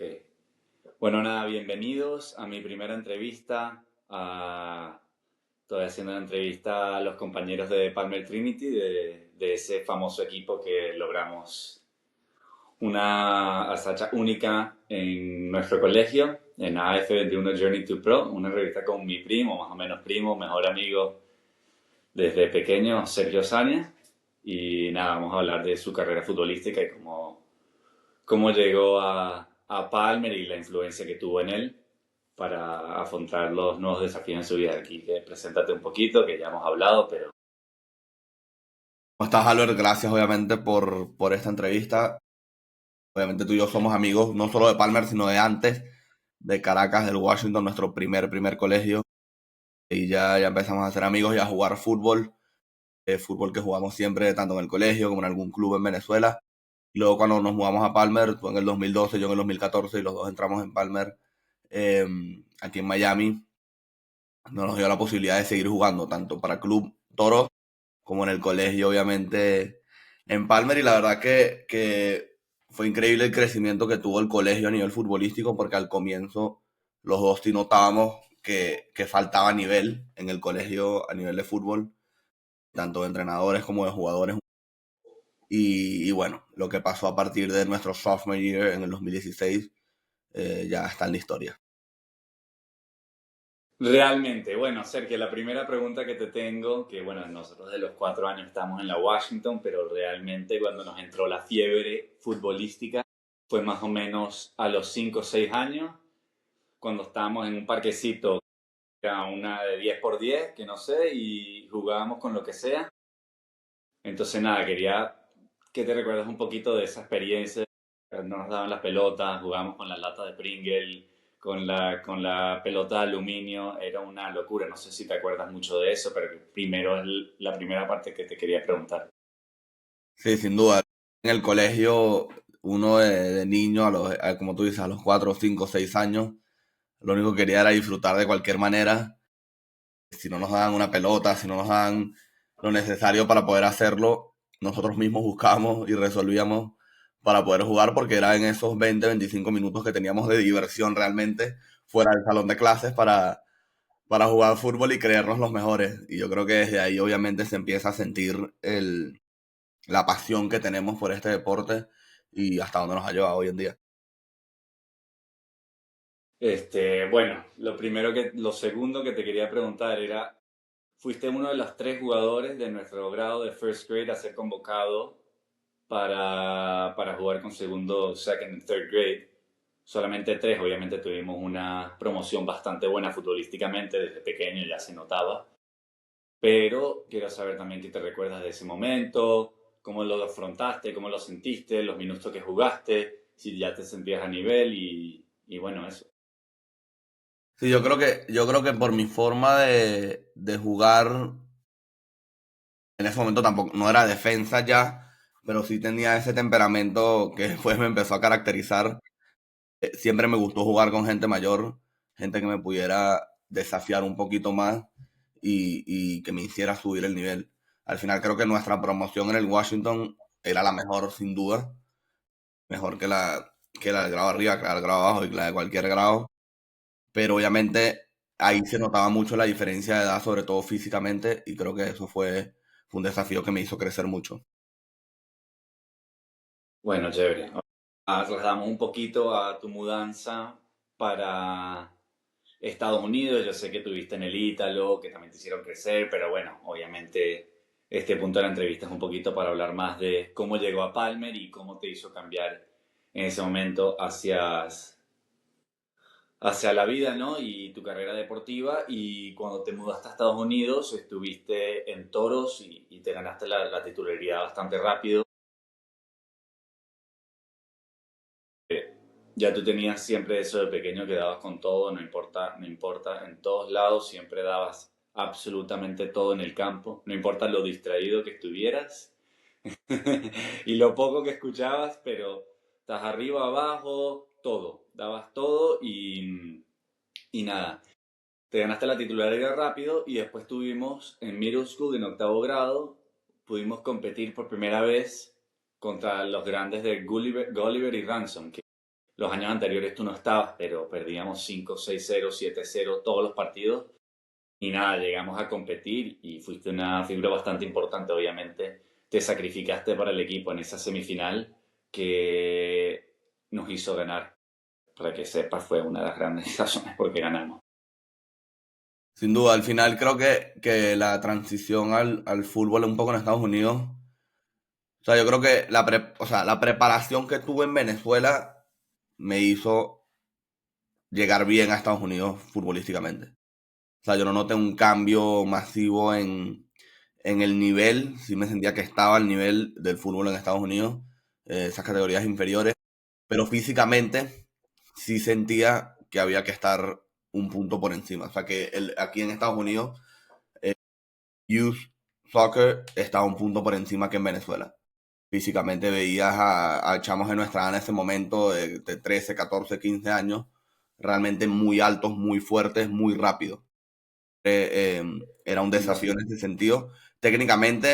Ok. Bueno, nada, bienvenidos a mi primera entrevista. Estoy haciendo una entrevista a los compañeros de Palmer Trinity, de ese famoso equipo que logramos una hazaña única en nuestro colegio, en AF21 Journey to Pro, una revista con mi primo, más o menos primo, mejor amigo desde pequeño, Sergio Sáñez. Y nada, vamos a hablar de su carrera futbolística y cómo llegó a Palmer y la influencia que tuvo en él para afrontar los nuevos desafíos en su vida. Aquí que preséntate un poquito, que ya hemos hablado, pero ¿Cómo estás, Albert? Gracias, obviamente, por esta entrevista. Obviamente tú y yo somos amigos, no solo de Palmer, sino de antes, de Caracas, del Washington, nuestro primer colegio. Y ya empezamos a ser amigos y a jugar fútbol, fútbol que jugamos siempre, tanto en el colegio como en algún club en Venezuela. Y luego cuando nos mudamos a Palmer, tú en el 2012, yo en el 2014, y los dos entramos en Palmer, eh, aquí en Miami, nos dio la posibilidad de seguir jugando, tanto para Club Toro como en el colegio, obviamente, en Palmer. Y la verdad que fue increíble el crecimiento que tuvo el colegio a nivel futbolístico, porque al comienzo los dos sí notábamos que faltaba nivel en el colegio a nivel de fútbol, tanto de entrenadores como de jugadores. Y bueno, lo que pasó a partir de nuestro sophomore year en el 2016 ya está en la historia. realmente, bueno, Sergio, la primera pregunta que te tengo, que bueno, nosotros de los 4 años estamos en la Washington, pero realmente cuando nos entró la fiebre futbolística fue más o menos a los 5 o 6 años, cuando estábamos en un parquecito, era una de 10 por 10 que no sé, y jugábamos con lo que sea. Entonces, nada, quería que te recuerdas un poquito de esa experiencia. No nos daban las pelotas, jugábamos con la lata de Pringle, con la pelota de aluminio, era una locura. No sé si te acuerdas mucho de eso, pero primero es la primera parte que te quería preguntar. Sí, sin duda. En el colegio, uno de niño, como tú dices, a los 4, 5, 6 años, lo único que quería era disfrutar de cualquier manera. Si no nos daban una pelota, si no nos daban lo necesario para poder hacerlo, nosotros mismos buscábamos y resolvíamos para poder jugar, porque era en esos 20, 25 minutos que teníamos de diversión realmente fuera del salón de clases para jugar fútbol y creernos los mejores. Y yo creo que desde ahí obviamente se empieza a sentir la pasión que tenemos por este deporte y hasta dónde nos ha llevado hoy en día. Bueno, lo segundo que te quería preguntar era, fuiste uno de los 3 jugadores de nuestro grado de first grade a ser convocado para jugar con segundo, second and third grade. Solamente 3, obviamente tuvimos una promoción bastante buena futbolísticamente, desde pequeño ya se notaba, pero quiero saber también qué te recuerdas de ese momento, cómo lo afrontaste, cómo lo sentiste, los minutos que jugaste, si ya te sentías a nivel y bueno, eso. Sí, yo creo que por mi forma de jugar, en ese momento tampoco, no era defensa ya, pero sí tenía ese temperamento que después me empezó a caracterizar. Siempre me gustó jugar con gente mayor, gente que me pudiera desafiar un poquito más y que me hiciera subir el nivel. Al final creo que nuestra promoción en el Washington era la mejor sin duda, mejor que la del grado arriba, que la del grado abajo y que la de cualquier grado. Pero obviamente ahí se notaba mucho la diferencia de edad, sobre todo físicamente, y creo que eso fue un desafío que me hizo crecer mucho. Bueno, chévere. Trasladamos un poquito a tu mudanza para Estados Unidos. Yo sé que tuviste en el Ítalo, que también te hicieron crecer, pero bueno, obviamente este punto de la entrevista es un poquito para hablar más de cómo llegó a Palmer y cómo te hizo cambiar en ese momento hacia la vida, ¿no? Y tu carrera deportiva. Y cuando te mudaste a Estados Unidos, estuviste en Toros y te ganaste la titularidad bastante rápido. Ya tú tenías siempre eso de pequeño que dabas con todo, no importa, no importa, en todos lados siempre dabas absolutamente todo en el campo, no importa lo distraído que estuvieras y lo poco que escuchabas, pero estás arriba, abajo, todo, dabas todo y nada. Te ganaste la titularidad rápido y después tuvimos en middle school, en octavo grado, pudimos competir por primera vez contra los grandes de Gulliver y Ransom, los años anteriores tú no estabas, pero perdíamos 5-6-0, 7-0 todos los partidos y nada, llegamos a competir y fuiste una figura bastante importante, obviamente. Te sacrificaste para el equipo en esa semifinal que nos hizo ganar. Para que sepas, fue una de las grandes razones por qué ganamos. Sin duda, al final creo que la transición al fútbol un poco en Estados Unidos, o sea, yo creo que o sea, la preparación que tuve en Venezuela me hizo llegar bien a Estados Unidos futbolísticamente. O sea, yo no noté un cambio masivo en el nivel, sí me sentía que estaba al nivel del fútbol en Estados Unidos, esas categorías inferiores, pero físicamente sí sentía que había que estar un punto por encima. O sea, que aquí en Estados Unidos, Youth Soccer estaba un punto por encima que en Venezuela. Físicamente veías a chamos de nuestra edad en ese momento, de 13, 14, 15 años, realmente muy altos, muy fuertes, muy rápidos. Era un desafío en ese sentido. Técnicamente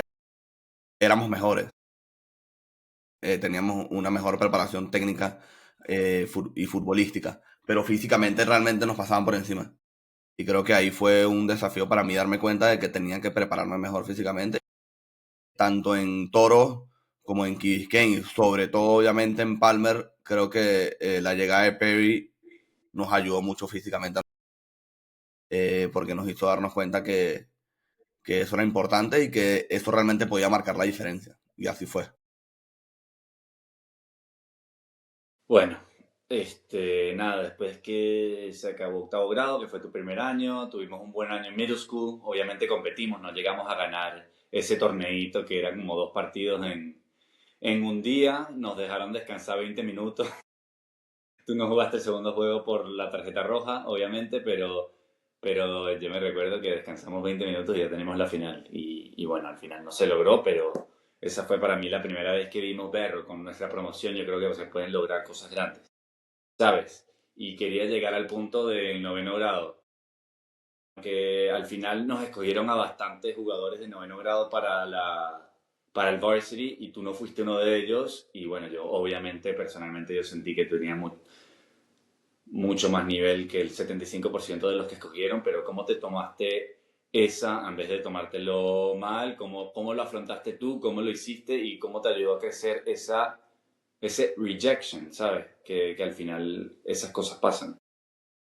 éramos mejores, teníamos una mejor preparación técnica y futbolística, pero físicamente realmente nos pasaban por encima. Y creo que ahí fue un desafío para mí darme cuenta de que tenía que prepararme mejor físicamente, tanto en Toro como en Key Biscayne, sobre todo obviamente en Palmer. Creo que la llegada de Perry nos ayudó mucho físicamente, porque nos hizo darnos cuenta que eso era importante y que eso realmente podía marcar la diferencia. Y así fue. Bueno, nada, después que se acabó octavo grado, que fue tu primer año, tuvimos un buen año en middle school, obviamente competimos, no llegamos a ganar ese torneito que era como 2 partidos en un día, nos dejaron descansar 20 minutos. Tú no jugaste el segundo juego por la tarjeta roja, obviamente, pero yo me recuerdo que descansamos 20 minutos y ya tenemos la final. Y bueno, al final no se logró, pero esa fue para mí la primera vez que vimos Berro con nuestra promoción. Yo creo que se pueden lograr cosas grandes, ¿sabes? Y quería llegar al punto del noveno grado, que al final nos escogieron a bastantes jugadores de noveno grado para el varsity y tú no fuiste uno de ellos. Y bueno, yo obviamente, personalmente, yo sentí que teníamos mucho más nivel que el 75% de los que escogieron, pero ¿cómo te tomaste esa en vez de tomártelo mal? ¿Cómo lo afrontaste tú? ¿Cómo lo hiciste? ¿Y cómo te ayudó a crecer ese rejection, ¿sabes? Que al final esas cosas pasan.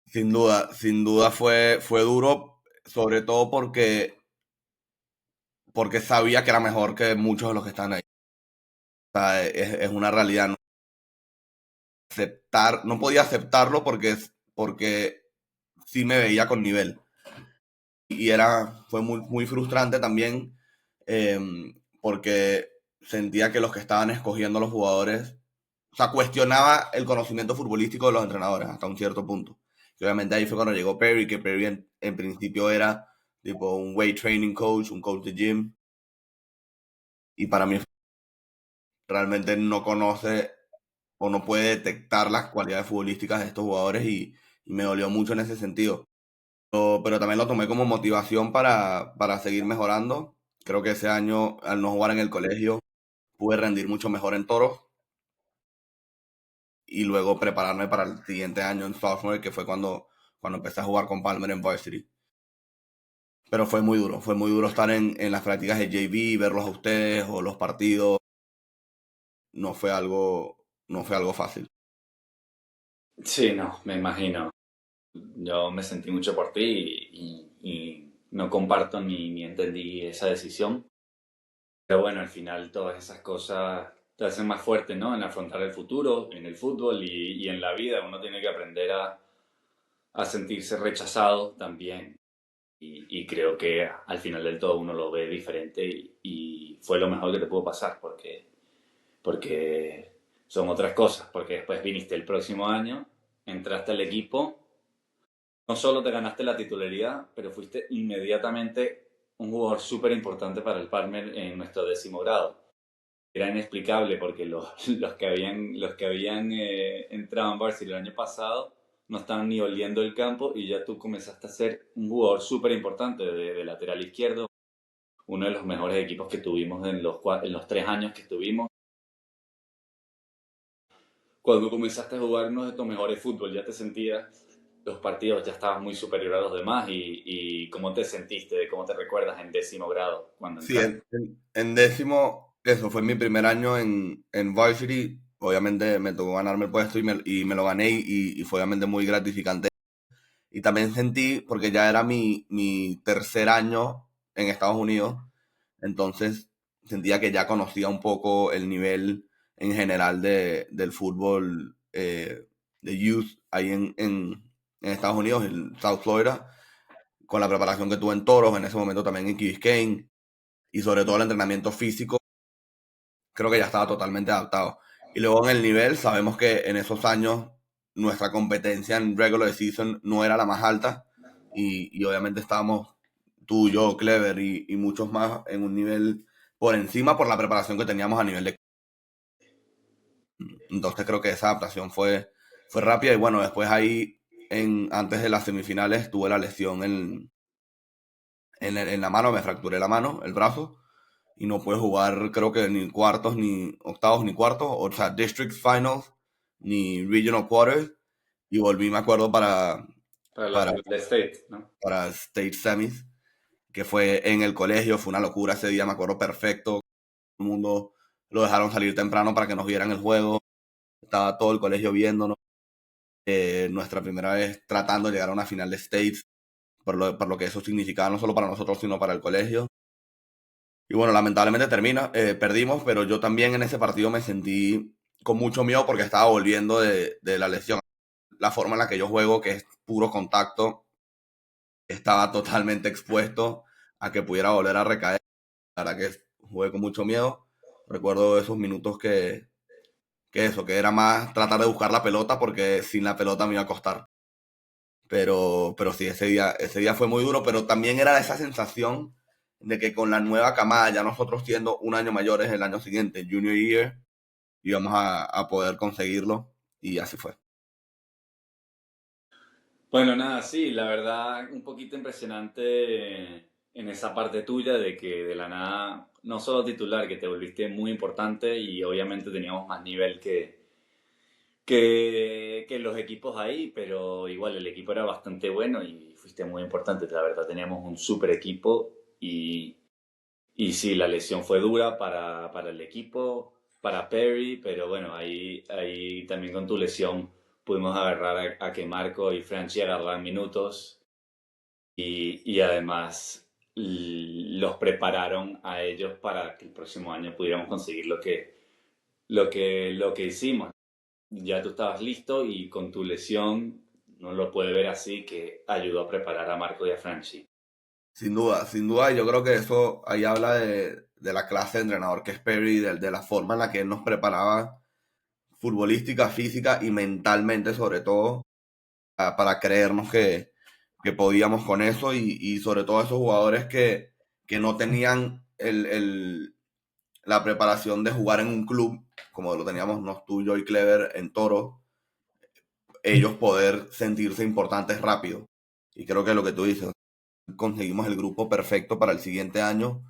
Sin duda fue duro, sobre todo porque sabía que era mejor que muchos de los que están ahí. O sea, es una realidad. No, no podía aceptarlo porque sí me veía con nivel. Y fue muy frustrante también, eh, porque sentía que los que estaban escogiendo a los jugadores, o sea, cuestionaba el conocimiento futbolístico de los entrenadores hasta un cierto punto. Y obviamente ahí fue cuando llegó Perry, que Perry en principio era tipo un weight training coach, un coach de gym, y para mí realmente no conoce o no puede detectar las cualidades futbolísticas de estos jugadores, y me dolió mucho en ese sentido. Pero también lo tomé como motivación para seguir mejorando. Creo que ese año, al no jugar en el colegio, pude rendir mucho mejor en Toros y luego prepararme para el siguiente año en sophomore, que fue cuando empecé a jugar con Palmer en varsity. Pero fue muy duro estar en las prácticas de JV, verlos a ustedes o los partidos. No fue algo fácil. Sí, no, me imagino. Yo me sentí mucho por ti y no comparto ni entendí esa decisión. Pero bueno, al final todas esas cosas te hacen más fuerte, ¿no? En afrontar el futuro, en el fútbol y en la vida. Uno tiene que aprender a sentirse rechazado también. Y creo que al final del todo uno lo ve diferente y fue lo mejor que te pudo pasar porque son otras cosas. Porque después viniste el próximo año, entraste al equipo, no solo te ganaste la titularidad, pero fuiste inmediatamente un jugador súper importante para el Palmer en nuestro 10.º grado. Era inexplicable porque los que habían entrado en Barcelona el año pasado no estaban ni oliendo el campo y ya tú comenzaste a ser un jugador súper importante de lateral izquierdo, uno de los mejores equipos que tuvimos en los 3 años que estuvimos. cuando comenzaste a jugar uno de tus mejores fútbol, ya te sentías, los partidos ya estabas muy superior a los demás y cómo te sentiste, cómo te recuerdas en 10.º grado cuando Sí, entraste. en décimo, eso fue mi primer año en Varsity. Obviamente me tocó ganarme el puesto y me lo gané y fue obviamente muy gratificante. Y también sentí, porque ya era mi tercer año en Estados Unidos, entonces sentía que ya conocía un poco el nivel en general del fútbol de youth ahí en Estados Unidos, en South Florida, con la preparación que tuve en Toros, en ese momento también en Key Biscayne, y sobre todo el entrenamiento físico, creo que ya estaba totalmente adaptado. Y luego en el nivel, sabemos que en esos años nuestra competencia en regular season no era la más alta y obviamente estábamos tú, yo, Clever y muchos más en un nivel por encima por la preparación que teníamos a nivel de... Entonces creo que esa adaptación fue rápida y bueno, después ahí, antes de las semifinales, tuve la lesión en la mano, me fracturé la mano, el brazo y no pude jugar creo que ni cuartos, ni octavos, ni cuartos, o sea, District Finals, ni Regional Quarters, y volví, me acuerdo, Para la para, final de State, ¿no? para State Semis, que fue en el colegio, fue una locura ese día, me acuerdo perfecto, todo el mundo lo dejaron salir temprano para que nos vieran el juego, estaba todo el colegio viéndonos, nuestra primera vez tratando de llegar a una final de States, por lo que eso significaba no solo para nosotros, sino para el colegio. Y bueno, lamentablemente perdimos, pero yo también en ese partido me sentí con mucho miedo porque estaba volviendo de la lesión. La forma en la que yo juego, que es puro contacto, estaba totalmente expuesto a que pudiera volver a recaer. La verdad que jugué con mucho miedo. Recuerdo esos minutos que era más tratar de buscar la pelota porque sin la pelota me iba a costar. Pero sí, ese día fue muy duro, pero también era esa sensación de que con la nueva camada, ya nosotros siendo un año mayores el año siguiente, Junior Year, íbamos a poder conseguirlo y así fue. Bueno, nada, sí, la verdad, un poquito impresionante en esa parte tuya de que de la nada, no solo titular, que te volviste muy importante y obviamente teníamos más nivel que los equipos ahí, pero igual el equipo era bastante bueno y fuiste muy importante. La verdad, teníamos un super equipo y sí, la lesión fue dura para el equipo, para Perry, pero bueno, ahí también con tu lesión pudimos agarrar a que Marco y Franchi agarraran minutos y además los prepararon a ellos para que el próximo año pudiéramos conseguir lo que hicimos. Ya tú estabas listo y con tu lesión no lo puede ver así que ayudó a preparar a Marco y a Franchi. Sin duda, yo creo que eso ahí habla de la clase de entrenador que es Perry, de la forma en la que él nos preparaba futbolística, física y mentalmente sobre todo, para creernos que podíamos con eso y sobre todo esos jugadores que no tenían la preparación de jugar en un club, como lo teníamos tú, yo y Clever en Toro, ellos poder sentirse importantes rápido. Y creo que lo que tú dices, conseguimos el grupo perfecto para el siguiente año,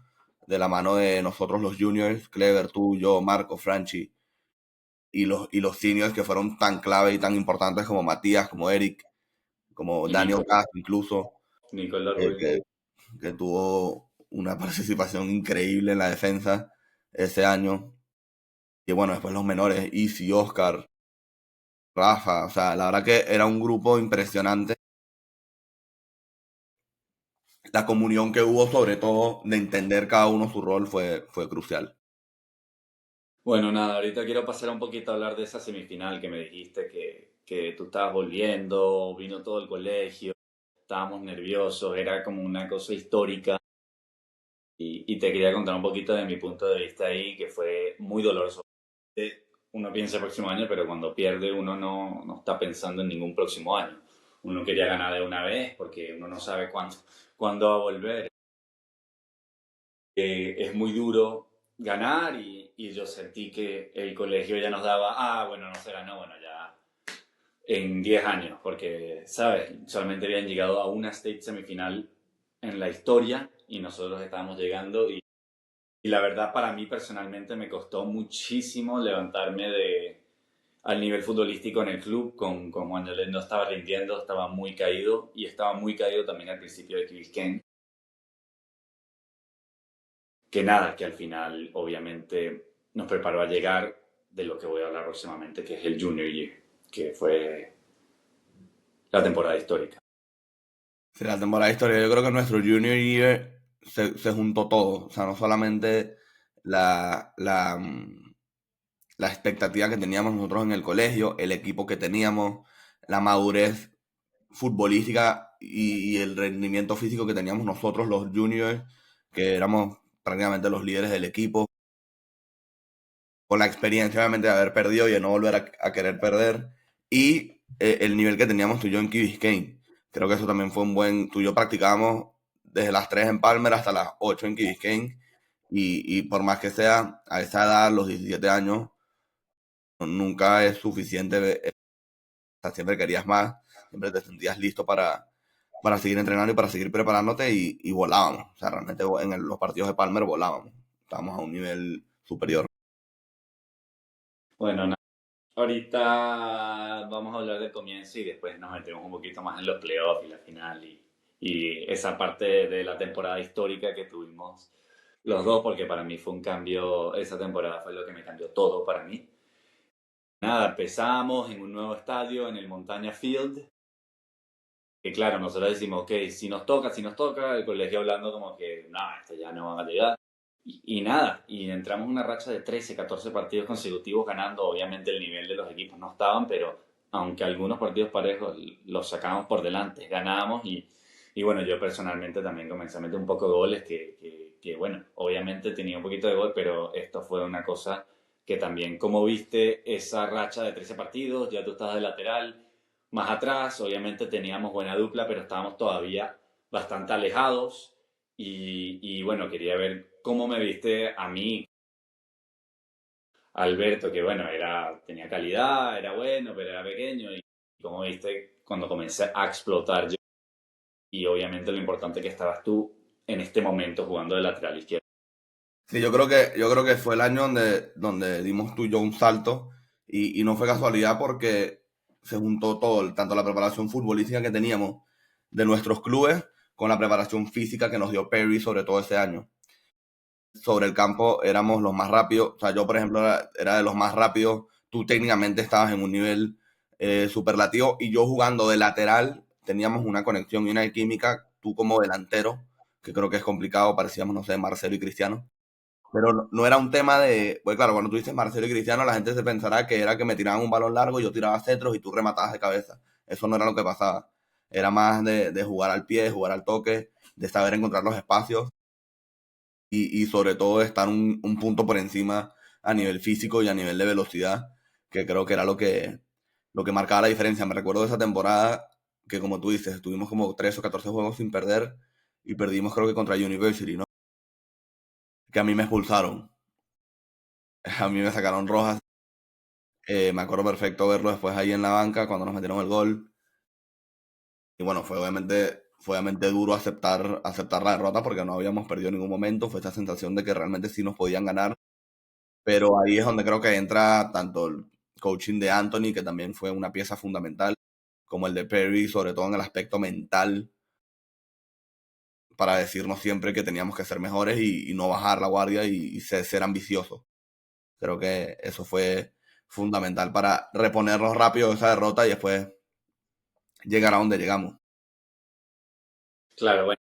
de la mano de nosotros los juniors, Clever, tú, yo, Marco, Franchi, y los seniors que fueron tan clave y tan importantes como Matías, como Eric, como Y Daniel Gas incluso, Nicolás eh, Ruiz. que, que tuvo una participación increíble en la defensa ese año. Y bueno, después los menores, Easy, Oscar, Rafa, o sea, la verdad que era un grupo impresionante. La comunión que hubo, sobre todo, de entender cada uno su rol, fue crucial. Bueno, nada, ahorita quiero pasar un poquito a hablar de esa semifinal que me dijiste que tú estabas volviendo, vino todo el colegio, estábamos nerviosos, era como una cosa histórica y te quería contar un poquito de mi punto de vista ahí, que fue muy doloroso. Uno piensa el próximo año, pero cuando pierde uno no está pensando en ningún próximo año. Uno quería ganar de una vez porque uno no sabe cuándo va a volver. Es muy duro ganar y yo sentí que el colegio ya nos daba, bueno, no se ganó, bueno, ya en 10 años, porque, ¿sabes? Solamente habían llegado a una state semifinal en la historia y nosotros estábamos llegando y la verdad para mí personalmente me costó muchísimo levantarme al nivel futbolístico en el club, con Juan Yolén no estaba rindiendo, estaba muy caído y estaba muy caído también al principio de Key Biscayne. Que nada, que al final obviamente nos preparó a llegar de lo que voy a hablar próximamente, que es el Junior Year, que fue la temporada histórica. Sí, la temporada de historia, yo creo que en nuestro junior year se juntó todo. O sea, no solamente la, la, mm, la expectativa que teníamos nosotros en el colegio, el equipo que teníamos, la madurez futbolística y el rendimiento físico que teníamos nosotros los juniors, que éramos prácticamente los líderes del equipo, con la experiencia obviamente de haber perdido y de no volver a querer perder, y el nivel que teníamos tú y yo en Key Biscayne. Creo que eso también fue un buen... Tú y yo practicábamos desde las 3 en Palmer hasta las 8 en Key Biscayne, y por más que sea, a esa edad, los 17 años, nunca es suficiente, sea, siempre querías más, siempre te sentías listo para seguir entrenando y para seguir preparándote y volábamos. O sea, realmente los partidos de Palmer volábamos. Estábamos a un nivel superior. Bueno, ahorita vamos a hablar del comienzo y después nos metemos un poquito más en los playoffs y la final y esa parte de la temporada histórica que tuvimos los dos, porque para mí fue un cambio, esa temporada fue lo que me cambió todo para mí. Nada, empezamos en un nuevo estadio, en el Montaña Field, que claro, nosotros decimos, ok, si nos toca, el colegio hablando como que, no, esto ya no van a llegar. Y nada, y entramos en una racha de 13, 14 partidos consecutivos ganando. Obviamente el nivel de los equipos no estaban, pero aunque algunos partidos parejos los sacábamos por delante, ganábamos y bueno, yo personalmente también comencé a meter un poco de goles que bueno, obviamente tenía un poquito de gol, pero esto fue una cosa que también, como viste, esa racha de 13 partidos, ya tú estás de lateral, más atrás, obviamente teníamos buena dupla, pero estábamos todavía bastante alejados y bueno, quería ver cómo me viste a mí, Alberto, que bueno, tenía calidad, era bueno, pero era pequeño, y cómo viste cuando comencé a explotar yo, y obviamente lo importante que estabas tú en este momento jugando de lateral izquierdo. Sí, yo creo que fue el año donde dimos tú y yo un salto y no fue casualidad porque se juntó todo, tanto la preparación futbolística que teníamos de nuestros clubes con la preparación física que nos dio Perry sobre todo ese año. Sobre el campo éramos los más rápidos. O sea, yo, por ejemplo, era de los más rápidos. Tú técnicamente estabas en un nivel superlativo y yo jugando de lateral teníamos una conexión y una química. Tú como delantero, que creo que es complicado, parecíamos, no sé, Marcelo y Cristiano. Pero no era un tema de, pues claro, cuando tú dices Marcelo y Cristiano, la gente se pensará que era que me tiraban un balón largo, yo tiraba centros y tú rematabas de cabeza. Eso no era lo que pasaba. Era más de jugar al pie, de jugar al toque, de saber encontrar los espacios y sobre todo estar un punto por encima a nivel físico y a nivel de velocidad, que creo que era lo que marcaba la diferencia. Me recuerdo de esa temporada que, como tú dices, estuvimos como 13 o 14 juegos sin perder y perdimos creo que contra University, ¿no? Que a mí me expulsaron, a mí me sacaron rojas. Me acuerdo perfecto verlo después ahí en la banca cuando nos metieron el gol. Y bueno, fue obviamente duro aceptar la derrota porque no habíamos perdido en ningún momento. Fue esa sensación de que realmente sí nos podían ganar. Pero ahí es donde creo que entra tanto el coaching de Anthony, que también fue una pieza fundamental, como el de Perry, sobre todo en el aspecto mental, para decirnos siempre que teníamos que ser mejores y no bajar la guardia y ser ambiciosos. Creo que eso fue fundamental para reponernos rápido de esa derrota y después llegar a donde llegamos. Claro, bueno,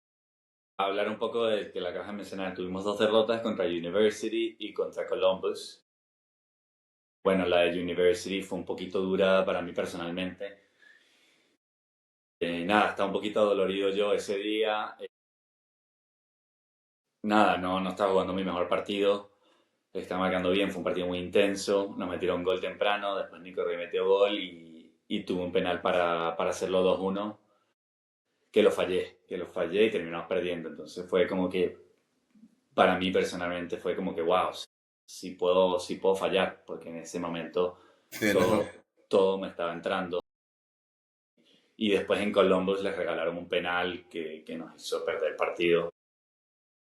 hablar un poco de que la acabas de mencionar. Tuvimos dos derrotas contra University y contra Columbus. Bueno, la de University fue un poquito dura para mí personalmente. Nada, estaba un poquito dolorido yo ese día. Nada, no estaba jugando mi mejor partido. Estaba marcando bien, fue un partido muy intenso. Nos metieron gol temprano, después Nico Rey metió gol y tuvo un penal para hacerlo 2-1, que lo fallé y terminamos perdiendo. Entonces fue como que, para mí personalmente, fue como que, wow, sí puedo fallar, porque en ese momento Sí, en todo, eso. todo me estaba entrando. Y después en Columbus les regalaron un penal que nos hizo perder el partido.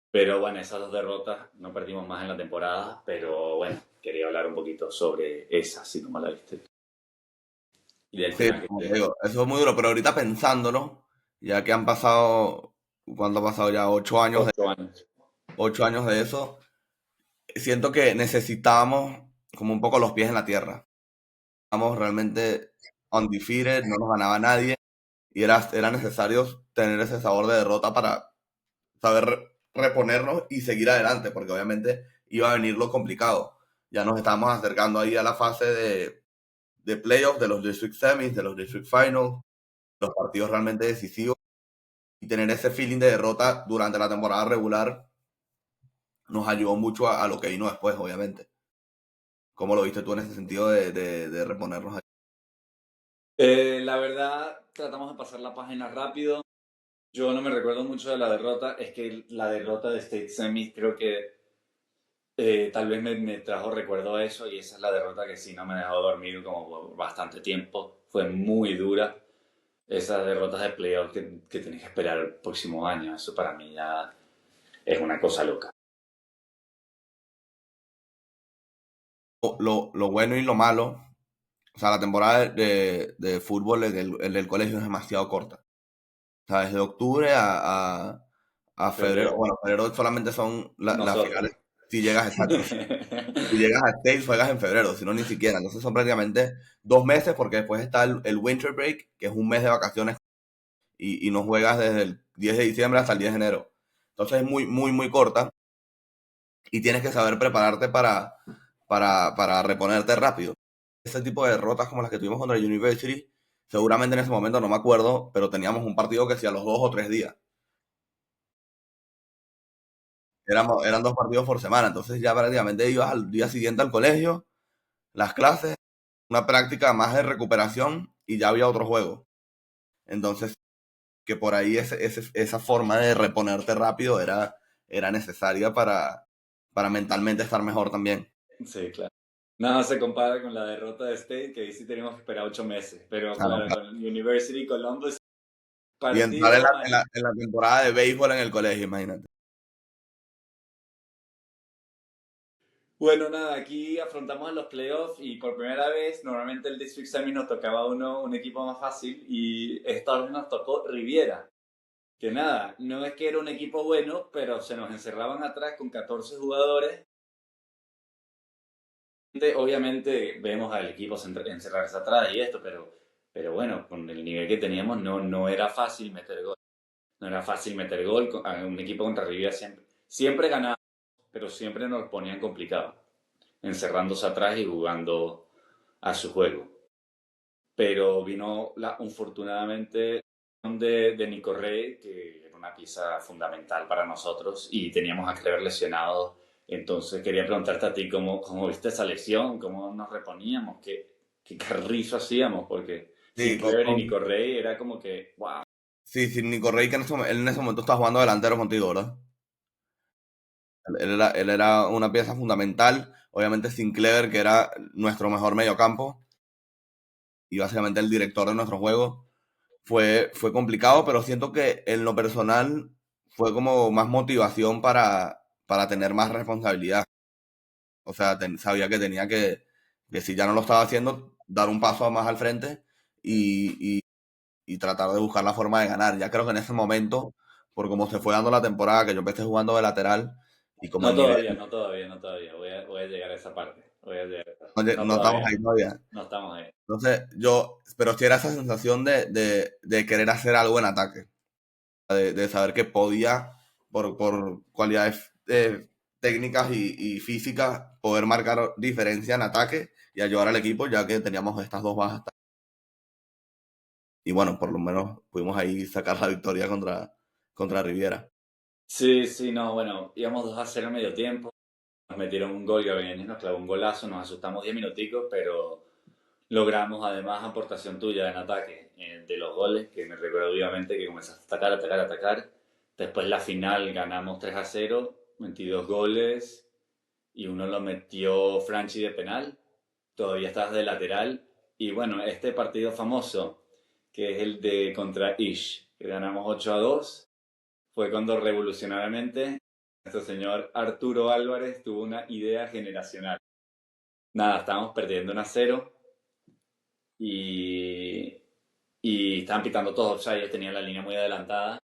Pero bueno, esas dos derrotas no perdimos más en la temporada, pero bueno, quería hablar un poquito sobre esa, así como la viste. y del Sí, tema que como te esté. digo, eso es muy duro, pero ahorita pensándolo, ya que han pasado, ¿cuánto ha pasado ya? 8 años 8 años. 8 años de eso, siento que necesitábamos como un poco los pies en la tierra. Estábamos realmente undefeated, no nos ganaba nadie y era necesario tener ese sabor de derrota para saber reponernos y seguir adelante, porque obviamente iba a venir lo complicado. Ya nos estábamos acercando ahí a la fase de playoffs, de los district semis, de los district finals, los partidos realmente decisivos y tener ese feeling de derrota durante la temporada regular nos ayudó mucho a lo que vino después, obviamente. ¿Cómo lo viste tú en ese sentido de reponernos ahí? La verdad, tratamos de pasar la página rápido. Yo no me recuerdo mucho de la derrota. Es que la derrota de State Semis creo que tal vez me trajo recuerdo a eso y esa es la derrota que sí no me dejó dormir como por bastante tiempo. Fue muy dura. Esas derrotas de playoff que tenés que esperar el próximo año, eso para mí ya es una cosa loca. Lo bueno y lo malo, o sea, la temporada de fútbol en el colegio es demasiado corta. O sea, desde octubre a febrero, Febrero, bueno, febrero solamente son las nosotros. finales, si llegas exacto. Si llegas a States, juegas en febrero, si no, ni siquiera. Entonces son prácticamente 2 meses porque después está el Winter Break, que es un mes de vacaciones y no juegas desde el 10 de diciembre hasta el 10 de enero. Entonces es muy, muy, muy corta y tienes que saber prepararte para reponerte rápido. Ese tipo de derrotas como las que tuvimos contra el University, seguramente en ese momento no me acuerdo, pero teníamos un partido que sí a los 2 o 3 días. Eran 2 partidos por semana, entonces ya prácticamente ibas al día siguiente al colegio, las clases, una práctica más de recuperación y ya había otro juego. Entonces, que por ahí esa forma de reponerte rápido era necesaria para mentalmente estar mejor también. Sí, claro. Nada se compara con la derrota de State, que ahí sí tenemos que esperar 8 meses. Pero Ah, no, claro, claro. con University Columbus, Y entrar partido malísimo. en la temporada de béisbol en el colegio, imagínate. Bueno, nada, aquí afrontamos los playoffs y por primera vez, normalmente el District Semi nos tocaba un equipo más fácil y esta vez nos tocó Riviera. Que nada, no es que era un equipo bueno, pero se nos encerraban atrás con 14 jugadores. Obviamente vemos al equipo encerrarse atrás y esto, pero bueno, con el nivel que teníamos no era fácil meter gol. No era fácil meter gol a un equipo contra Riviera siempre ganábamos, pero siempre nos ponían complicado, encerrándose atrás y jugando a su juego. Pero vino infortunadamente de Nico Rey, que era una pieza fundamental para nosotros y teníamos a Clever lesionado. Entonces quería preguntarte a ti cómo viste esa lesión, cómo nos reponíamos, qué carrizo hacíamos, porque sin Sí, Clever y Nico Rey era como que, wow. sí, sí, Nico Rey, que él en ese momento está jugando delantero contigo, ¿verdad? Él era una pieza fundamental, obviamente sin Clever, que era nuestro mejor mediocampo y básicamente el director de nuestro juego. Fue complicado, pero siento que en lo personal fue como más motivación para tener más responsabilidad. O sea, sabía que tenía que si ya no lo estaba haciendo, dar un paso más al frente y, y- y tratar de buscar la forma de ganar. Ya creo que en ese momento, por cómo se fue dando la temporada, que yo empecé jugando de lateral y como No el nivel, todavía, no todavía, no todavía. Voy a llegar a esa parte. Voy a llegar a esa parte. no, No no estamos todavía, ahí todavía. no estamos ahí. Entonces, pero sí era esa sensación de querer hacer algo en ataque. De saber que podía, por cualidades técnicas y físicas, poder marcar diferencia en ataque y ayudar al equipo, ya que teníamos estas dos bajas. Y bueno, por lo menos pudimos ahí sacar la victoria contra Riviera. Sí, sí, no, bueno, íbamos 2-0 en medio tiempo. Nos metieron un gol, Gabriel nos clavó un golazo, nos asustamos 10 minuticos, pero logramos además aportación tuya en ataque de los goles, que me recuerdo vivamente que comenzaste a atacar, atacar, atacar. Después la final ganamos 3-0, 22 goles y uno lo metió Franchi de penal. Todavía estabas de lateral. Y bueno, este partido famoso, que es el de contra Ish, que ganamos 8-2, fue cuando revolucionariamente nuestro señor Arturo Álvarez tuvo una idea generacional. Nada, estábamos perdiendo 1-0 y, y estaban pitando todos offside, ellos tenían la línea muy adelantada.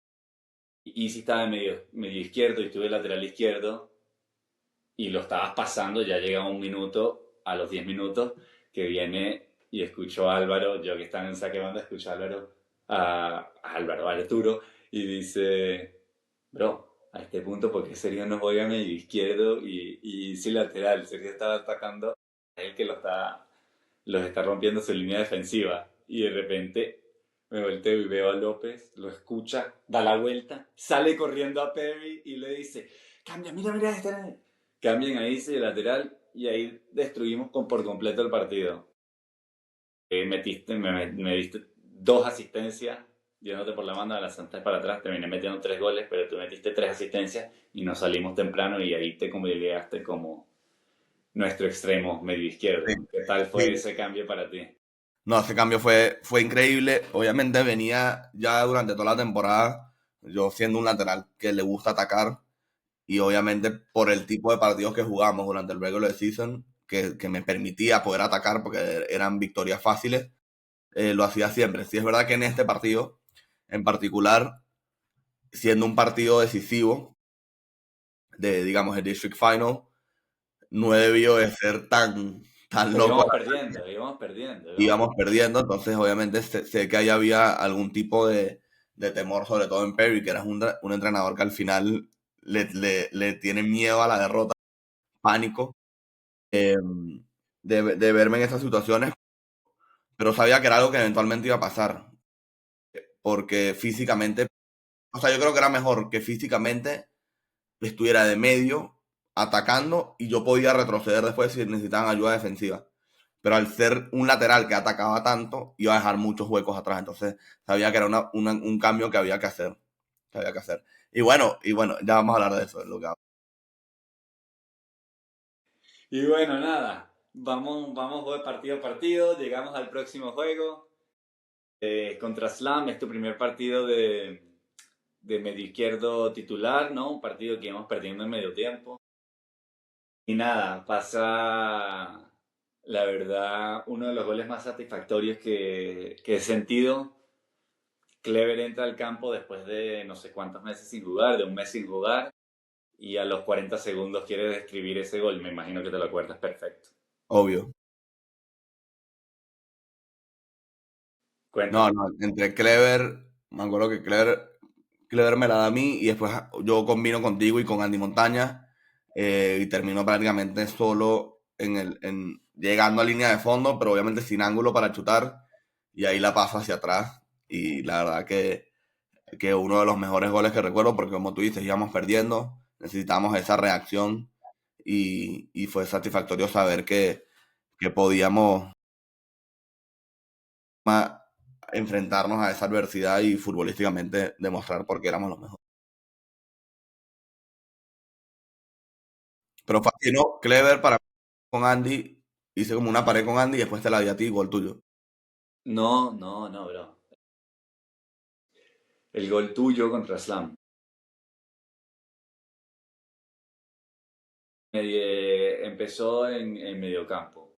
Y Easy estaba en medio izquierdo y estuve lateral izquierdo y lo estabas pasando, ya llega un minuto, a los 10 minutos, que viene y escucho a Álvaro, yo que estaba en saque de banda, escucho a Álvaro, a Álvaro, a Arturo, y dice, bro, a este punto, ¿por qué Sergio no juega medio izquierdo y Easy lateral? Sergio estaba atacando, es el que los está rompiendo su línea defensiva. Y de repente me volteo y veo a López, lo escucha, da la vuelta, sale corriendo a Perry y le dice, cambia, mira, mira, cambian ahí ese lateral y ahí destruimos por completo el partido. Me diste dos asistencias, yéndote por la banda de la Santa para atrás, terminé metiendo 3 goles, pero tú metiste 3 asistencias y nos salimos temprano y ahí te como llegaste como nuestro extremo medio Sí, izquierdo. ¿Qué tal fue sí. ese cambio para ti? No, ese cambio fue increíble. Obviamente venía ya durante toda la temporada, yo siendo un lateral que le gusta atacar, y obviamente por el tipo de partidos que jugamos durante el regular season, que me permitía poder atacar porque eran victorias fáciles, lo hacía siempre. Sí es verdad que en este partido, en particular, siendo un partido decisivo de, digamos, el District Final, no debió de ser tan Pero loco. íbamos perdiendo, íbamos perdiendo, íbamos Íbamos perdiendo. perdiendo, entonces obviamente sé que ahí había algún tipo de temor, sobre todo en Perry, que era un entrenador que al final le tiene miedo a la derrota, pánico, eh, de verme en esas situaciones, pero sabía que era algo que eventualmente iba a pasar, porque físicamente, o sea, yo creo que era mejor que físicamente estuviera de medio, atacando, y yo podía retroceder después si necesitaban ayuda defensiva. Pero al ser un lateral que atacaba tanto, iba a dejar muchos huecos atrás. Entonces sabía que era un cambio que había que hacer. Que había que hacer. Y bueno, ya vamos a hablar de eso. Y bueno, nada, vamos de partido a partido, llegamos al próximo juego. Contra Slam es tu primer partido de medio izquierdo titular, ¿no? Un partido que íbamos perdiendo en medio tiempo. Y nada, pasa, la verdad, uno de los goles más satisfactorios que he sentido. Clever entra al campo después de no sé cuántos meses sin jugar, de un mes sin jugar, y a los 40 segundos quiere describir ese gol. Me imagino que te lo acuerdas perfecto. Obvio. No, Cuéntame. no, entre Clever, me acuerdo que Clever me la da a mí y después yo combino contigo y con Andy Montaña, y termino prácticamente solo llegando a línea de fondo, pero obviamente sin ángulo para chutar, y ahí la paso hacia atrás. Y la verdad que uno de los mejores goles que recuerdo, porque como tú dices, íbamos perdiendo, necesitábamos esa reacción, y fue satisfactorio saber que podíamos enfrentarnos a esa adversidad y futbolísticamente demostrar por qué éramos los mejores. Pero fascinó, Clever para mí con Andy, hice como una pared con Andy y después te la di a ti, gol tuyo. No, no, no, bro. El gol tuyo contra Slam. Empezó en mediocampo.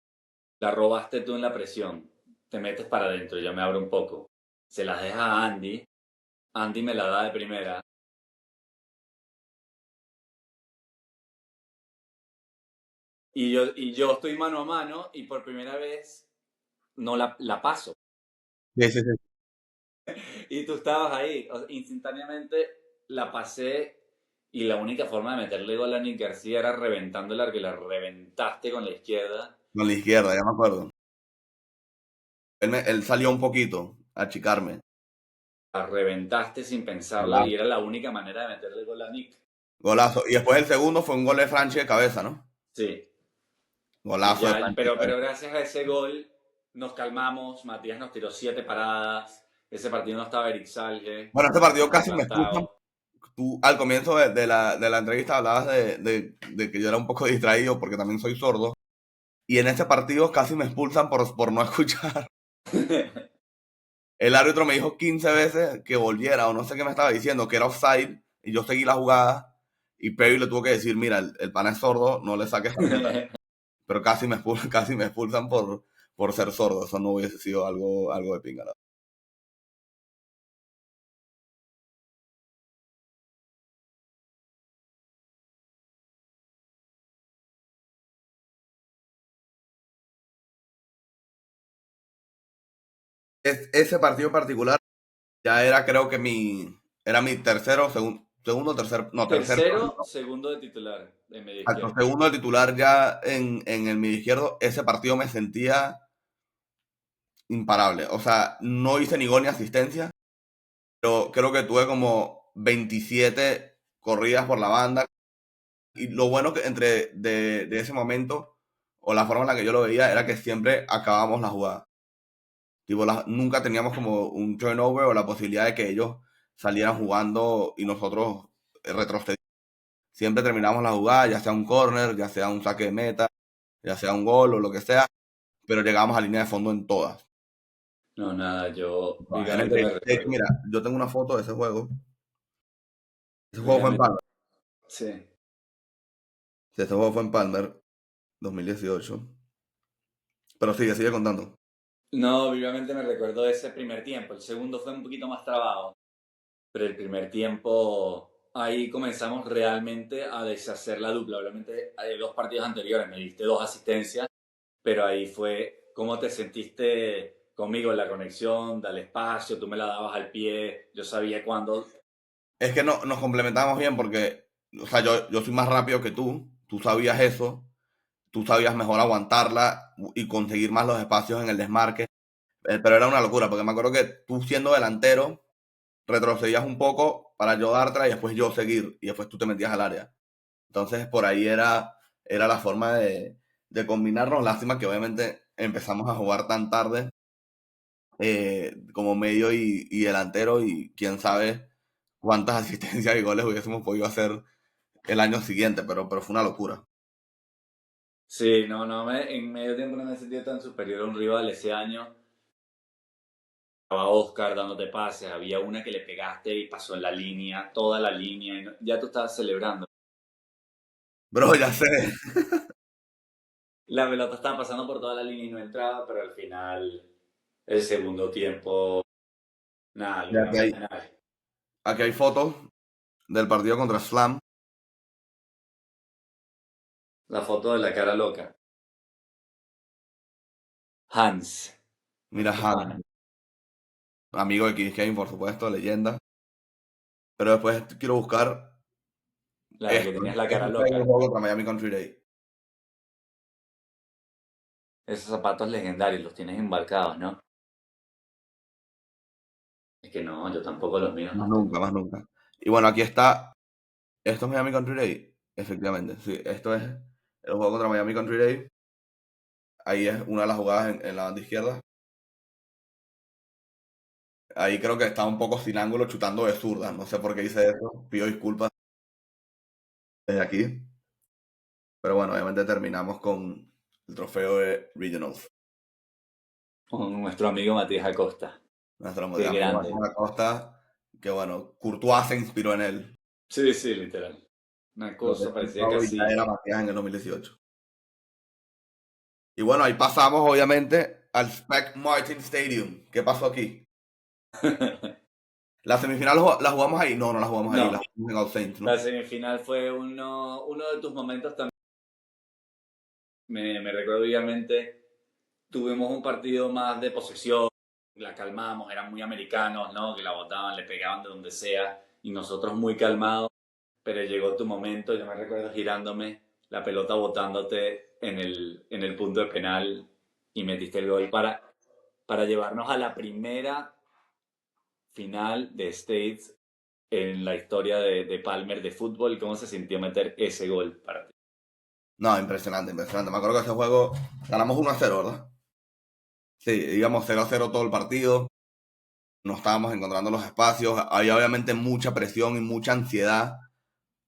La robaste tú en la presión. Te metes para adentro, yo me abro un poco. Se las deja a Andy. Andy me la da de primera. Y yo estoy mano a mano y por primera vez no la paso. Sí, sí, sí. Y tú estabas ahí. Instantáneamente la pasé y la única forma de meterle gol a Nick García era reventando el arco y la reventaste con la izquierda. Con la izquierda, ya me acuerdo. Él salió un poquito a achicarme. La reventaste sin pensarlo y Golazo. era la única manera de meterle gol a Nick. Golazo. Y después el segundo fue un gol de Franchi de cabeza, ¿no? Sí. Y Golazo de ya, Franchi de pero cabeza. gracias a ese gol nos calmamos. Matías nos tiró 7 paradas. Ese partido no estaba Eric Salge. Bueno, este partido Estaba casi me expulsan. plantado. Tú al comienzo de la entrevista hablabas de que yo era un poco distraído porque también soy sordo. Y en este partido casi me expulsan por no escuchar. El árbitro me dijo 15 veces que volviera, o no sé qué me estaba diciendo, que era offside, y yo seguí la jugada, y Perry le tuvo que decir, mira, el pana es sordo, no le saques tarjeta. Pero casi me expulsan, casi me expulsan por ser sordo. Eso no hubiese sido algo de pinga. ¿No? Ese partido en particular ya era, creo que era mi tercero, segundo, tercer, no, tercer Tercero, partido. segundo de titular de medio Al izquierdo. segundo de titular ya en el medio izquierdo, ese partido me sentía imparable. O sea, no hice ni gol ni asistencia, pero creo que tuve como 27 corridas por la banda. Y lo bueno que de ese momento, o la forma en la que yo lo veía, era que siempre acabábamos la jugada. Tipo, nunca teníamos como un turnover o la posibilidad de que ellos salieran jugando y nosotros retrocedíamos. Siempre terminamos la jugada, ya sea un corner, ya sea un saque de meta, ya sea un gol o lo que sea, pero llegamos a línea de fondo en todas. No, nada, yo En vivamente me de hecho, recuerdo. mira, yo tengo una foto de ese juego. Ese juego fue en Vivamente, Palmer. sí. Sí, ese juego fue en Palmer, 2018. Pero sigue contando. No, vivamente me recuerdo de ese primer tiempo. El segundo fue un poquito más trabado, pero el primer tiempo ahí comenzamos realmente a deshacer la dupla. Obviamente hay dos partidos anteriores, me diste dos asistencias, pero ahí fue cómo te sentiste conmigo en la conexión, dale espacio, tú me la dabas al pie, yo sabía cuándo. Es que no, nos complementamos bien porque, o sea, yo soy más rápido que tú sabías eso, tú sabías mejor aguantarla y conseguir más los espacios en el desmarque, pero era una locura, porque me acuerdo que tú siendo delantero, retrocedías un poco para yo dártela y después yo seguir, y después tú te metías al área. Entonces por ahí era la forma de combinarnos, lástima que obviamente empezamos a jugar tan tarde como medio y delantero y quién sabe cuántas asistencias y goles hubiésemos podido hacer el año siguiente, pero fue una locura. Sí, no, en medio tiempo no me he sentido tan superior a un rival ese año. Estaba Oscar dándote pases, había una que le pegaste y pasó en la línea, toda la línea, y ya tú estabas celebrando. Bro, ya sé. La pelota estaba pasando por toda la línea y no entraba, pero al final, el segundo tiempo, nada, Y lo más penal. aquí hay fotos del partido contra Slam. La foto de la cara loca. Hans, Mira, pana. Han, amigo de Kings Game, por supuesto, leyenda. Pero después quiero buscar La de que esto. tenías la cara Esto fue en el loca. juego contra Miami Country Day. Esos zapatos legendarios los tienes embarcados, ¿no? Es que no, yo tampoco los míos Más los tengo. nunca, más nunca. Y bueno, aquí está. Esto es Miami Country Day. Efectivamente, sí. Esto es el juego contra Miami Country Day. Ahí es una de las jugadas en la banda izquierda. Ahí creo que estaba un poco sin ángulo chutando de zurda. No sé por qué hice eso. Pido disculpas desde aquí. Pero bueno, obviamente terminamos con el trofeo de Regionals. Con nuestro amigo Matías Acosta. Nuestro Qué amigo grande. Matías Acosta, que bueno, Courtois se inspiró en él. Sí, sí, literal. Una Lo que cosa es parecía Pablo y ya casi. era Matías en el 2018. Y bueno, ahí pasamos obviamente al Spec Martin Stadium. ¿Qué pasó aquí? ¿La semifinal la jugamos ahí? No, no la jugamos ahí, la No, jugamos en All Saints, la ¿no? semifinal fue uno de tus momentos también. Me recuerdo obviamente, tuvimos un partido más de posesión, la calmamos, eran muy americanos, ¿no? Que la botaban, le pegaban de donde sea, y nosotros muy calmados, pero llegó tu momento, yo me recuerdo girándome, la pelota botándote en el punto de penal y metiste el gol para llevarnos a la primera final de States en la historia de Palmer de fútbol. ¿Cómo se sintió meter ese gol para ti? No, impresionante, impresionante. Me acuerdo que ese juego ganamos 1-0, ¿verdad? Sí, íbamos 0-0 todo el partido. No estábamos encontrando los espacios. Había obviamente mucha presión y mucha ansiedad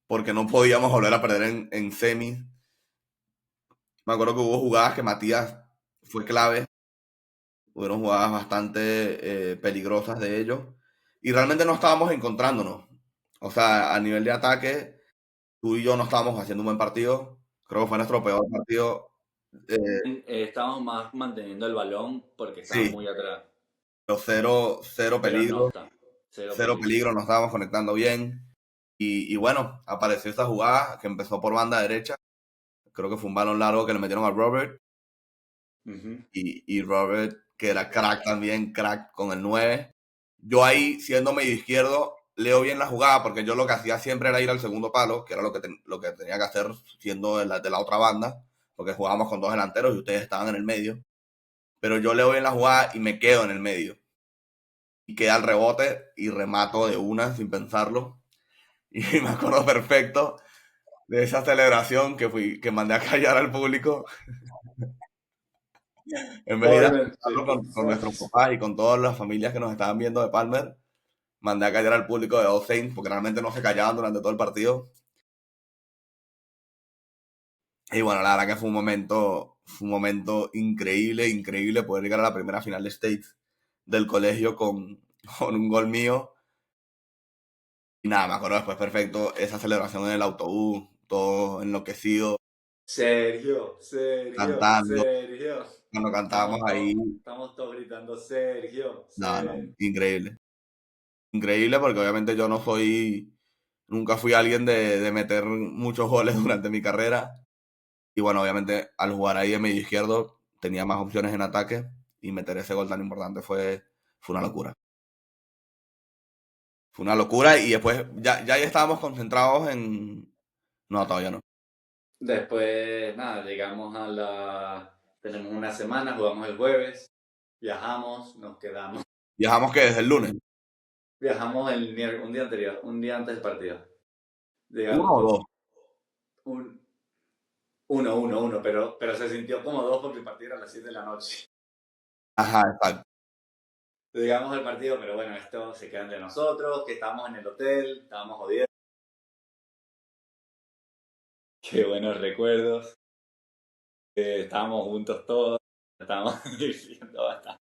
porque no podíamos volver a perder en semis. Me acuerdo que hubo jugadas que Matías fue clave. Hubieron jugadas bastante peligrosas de ellos. Y realmente no estábamos encontrándonos. O sea, a nivel de ataque, tú y yo no estábamos haciendo un buen partido. Creo que fue nuestro peor partido Estábamos más manteniendo el balón porque estaban Sí, muy atrás. pero cero Pero no peligro, está. Cero cero peligro. peligro, nos estábamos conectando bien. Y bueno, apareció esta jugada que empezó por banda derecha. Creo que fue un balón largo que le metieron a Robert. Ujú. Y Robert, que era crack también, crack con el 9. Yo ahí, siendo medio izquierdo, leo bien la jugada porque yo lo que hacía siempre era ir al segundo palo, que era lo que tenía que hacer siendo de la otra banda, porque jugábamos con dos delanteros y ustedes estaban en el medio. Pero yo leo bien la jugada y me quedo en el medio. Y queda el rebote y remato de una sin pensarlo. Y me acuerdo perfecto de esa celebración que mandé a callar al público en vez de ir a Obviamente. celebrarlo con nuestros papás y con todas las familias que nos estaban viendo de Palmer. Mandé a callar al público de All Saints porque realmente no se callaban durante todo el partido. Y bueno, la verdad que fue un momento increíble, increíble poder llegar a la primera final de States del colegio con un gol mío. Y nada, me acuerdo después perfecto esa celebración en el autobús, todo enloquecido, Sergio, Sergio, cantando. Sergio. Cuando cantábamos ahí, Estamos todos gritando Sergio, nada, no, Sergio. increíble. Increíble porque obviamente yo no soy, nunca fui alguien de meter muchos goles durante mi carrera. Y bueno, obviamente al jugar ahí de medio izquierdo tenía más opciones en ataque y meter ese gol tan importante fue una locura. Fue una locura y después ya estábamos concentrados en... No, todavía no. Después, nada, llegamos a la... Tenemos una semana, jugamos el jueves, viajamos, nos quedamos. Viajamos que desde el lunes. Viajamos un día anterior, un día antes del partido. Uno Llegamos o dos. un, uno, pero se sintió como dos porque el partido era a las 7 de la noche. Ajá, exacto. Llegamos al partido, pero bueno, esto se queda entre nosotros, que estábamos en el hotel, estábamos jodiendo. Qué buenos recuerdos. Estábamos juntos todos, estábamos diciendo bastante.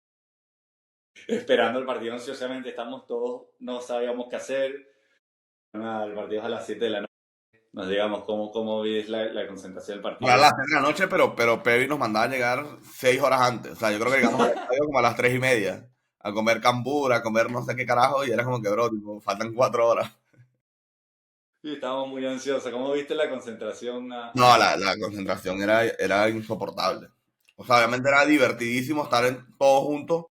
Esperando el partido ansiosamente, estamos todos, no sabíamos qué hacer. Nada, el partido es a las 7 de la noche. Nos llegamos, ¿cómo ves la concentración del Para partido? las 6 de la noche, pero Pevi nos mandaba a llegar 6 horas antes. O sea, yo creo que llegamos al estadio como a las 3:30 a comer cambur, a comer no sé qué carajo, y era como que, bro, tipo, faltan 4 horas. Y estábamos muy ansiosos. ¿Cómo viste la concentración No, la concentración era insoportable. O sea, obviamente era divertidísimo estar todos juntos,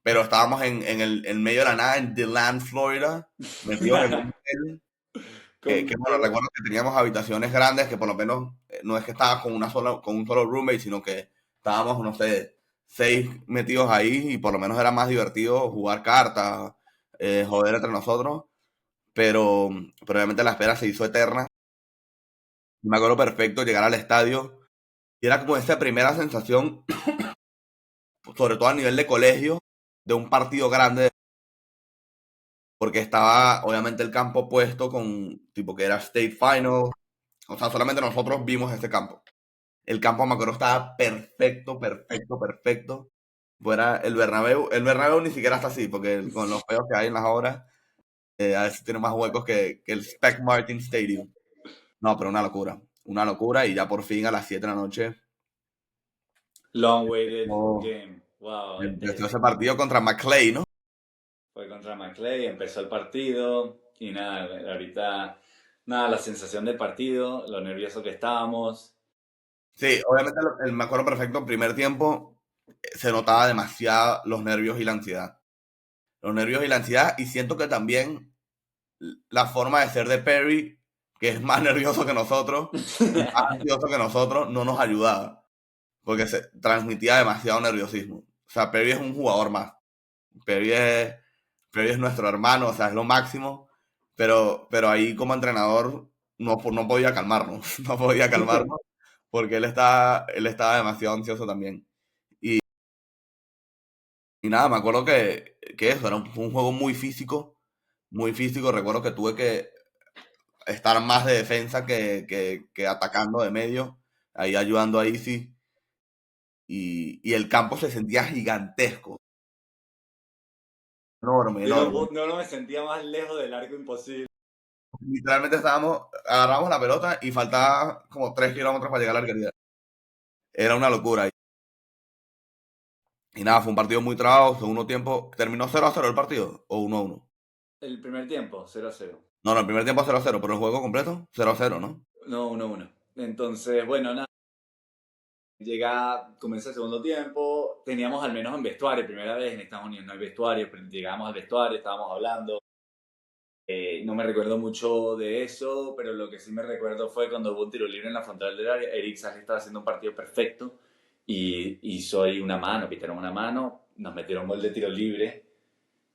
pero estábamos en medio de la nada, en DeLand, Florida, metidos en un hotel, que, con bueno, todo? recuerdo que teníamos habitaciones grandes, que por lo menos no es que estabas con un solo roommate, sino que estábamos, no sé, 6 metidos ahí y por lo menos era más divertido jugar cartas, joder entre nosotros, pero obviamente la espera se hizo eterna. Me acuerdo perfecto llegar al estadio y era como esa primera sensación, sobre todo a nivel de colegio, de un partido grande, porque estaba obviamente el campo puesto con tipo que era State Final, o sea, solamente nosotros vimos ese campo. El campo me acuerdo estaba perfecto, perfecto, perfecto. Fuera el Bernabéu ni siquiera está así, porque con los peos que hay en las obras, a veces tiene más huecos que el Spec Martin Stadium. No, pero una locura y ya por fin a las 7 de la noche Long waited oh, game. Wow, empezó ese partido contra McClay, ¿no? fue contra McClay, empezó el partido y nada, ahorita, nada, la sensación del partido, lo nervioso que estábamos. Sí, obviamente me acuerdo perfecto, primer tiempo se notaba demasiado los nervios y la ansiedad. Los nervios y la ansiedad, y siento que también la forma de ser de Perry, que es más nervioso que nosotros, y más ansioso que nosotros, no nos ayudaba, porque se transmitía demasiado nerviosismo. O sea, Perry es un jugador más. Perry es, Perry es nuestro hermano, o sea, es lo máximo, pero ahí como entrenador no podía calmarnos, no podía calmarnos, porque él estaba demasiado ansioso también. Y nada, me acuerdo que eso, fue un juego muy físico, muy físico. Recuerdo que tuve que estar más de defensa que atacando de medio, ahí ayudando a Easy. Y el campo se sentía gigantesco, enorme, Y no, enorme. no me sentía más lejos del arco imposible. Literalmente agarramos la pelota y faltaba como 3 kilómetros para llegar a la arquería. era una locura. Y nada, fue un partido muy trabado. Segundo tiempo, ¿terminó 0-0 el partido o 1-1? El primer tiempo, 0-0. No, no, el primer tiempo 0-0, pero el juego completo 0-0, ¿no? No, 1-1. Entonces, bueno, nada. Comienza el segundo tiempo, teníamos al menos en vestuario, primera vez en Estados Unidos no hay vestuario, pero llegamos al vestuario, estábamos hablando. No me recuerdo mucho de eso, pero lo que sí me recuerdo fue cuando hubo un tiro libre en la frontal del área. Eric Sally estaba haciendo un partido perfecto y soy una mano, pitaron una mano, nos metieron gol de tiro libre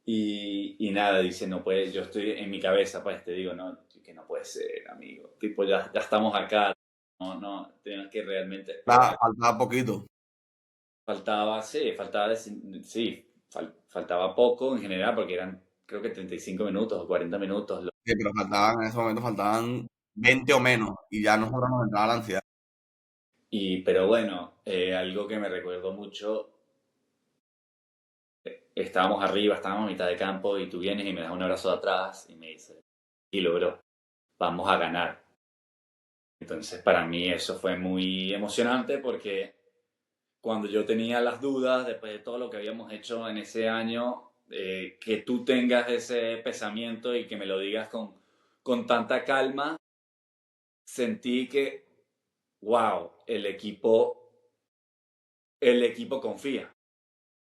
y nada, dice, no puede, yo estoy en mi cabeza, pues te digo, no, que no puede ser, amigo, tipo, ya estamos acá, no, tenemos que realmente esperar. Faltaba poquito. Faltaba, sí, sí, faltaba poco en general porque eran creo que 35 minutos o 40 minutos. Sí, pero faltaban, en ese momento faltaban 20 o menos. Y ya nosotros nos entraba la ansiedad. Pero bueno, algo que me recuerdo mucho, estábamos arriba, estábamos a mitad de campo y tú vienes y me das un abrazo de atrás y me dices, y logró, vamos a ganar. Entonces para mí eso fue muy emocionante porque cuando yo tenía las dudas, después de todo lo que habíamos hecho en ese año, que tú tengas ese pensamiento y que me lo digas con tanta calma, sentí que, wow, el equipo confía,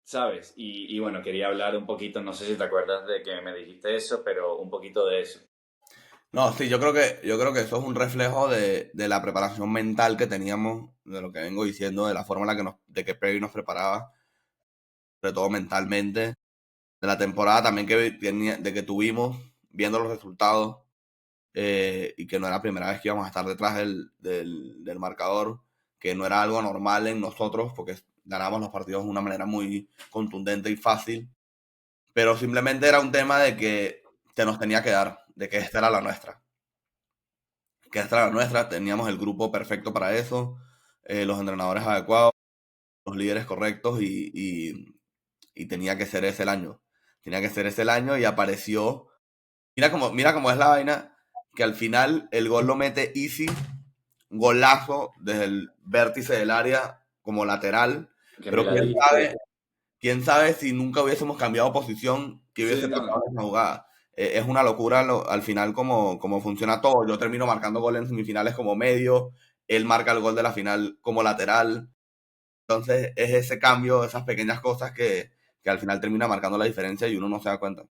¿sabes? Y bueno, quería hablar un poquito, no sé si te acuerdas de que me dijiste eso, pero un poquito de eso. No, sí, yo creo que eso es un reflejo de la preparación mental que teníamos, de lo que vengo diciendo, de la forma en la de que Perry nos preparaba, sobre todo mentalmente, de la temporada también de que tuvimos, viendo los resultados, y que no era la primera vez que íbamos a estar detrás del marcador, que no era algo normal en nosotros, porque ganábamos los partidos de una manera muy contundente y fácil, pero simplemente era un tema de que se nos tenía que dar, de que esta era la nuestra. Que esta era la nuestra, teníamos el grupo perfecto para eso, los entrenadores adecuados, los líderes correctos y tenía que ser ese el año. Tenía que ser ese el año y apareció. Mira cómo es la vaina, que al final el gol lo mete Easy, golazo desde el vértice del área como lateral, Que me pero la quién diste. sabe, quién sabe si nunca hubiésemos cambiado posición, qué Sí, hubiese no, pasado en esa jugada. Es una locura al final como funciona todo. Yo termino marcando gol en semifinales como medio, él marca el gol de la final como lateral. Entonces es ese cambio, esas pequeñas cosas que al final termina marcando la diferencia y uno no se da cuenta.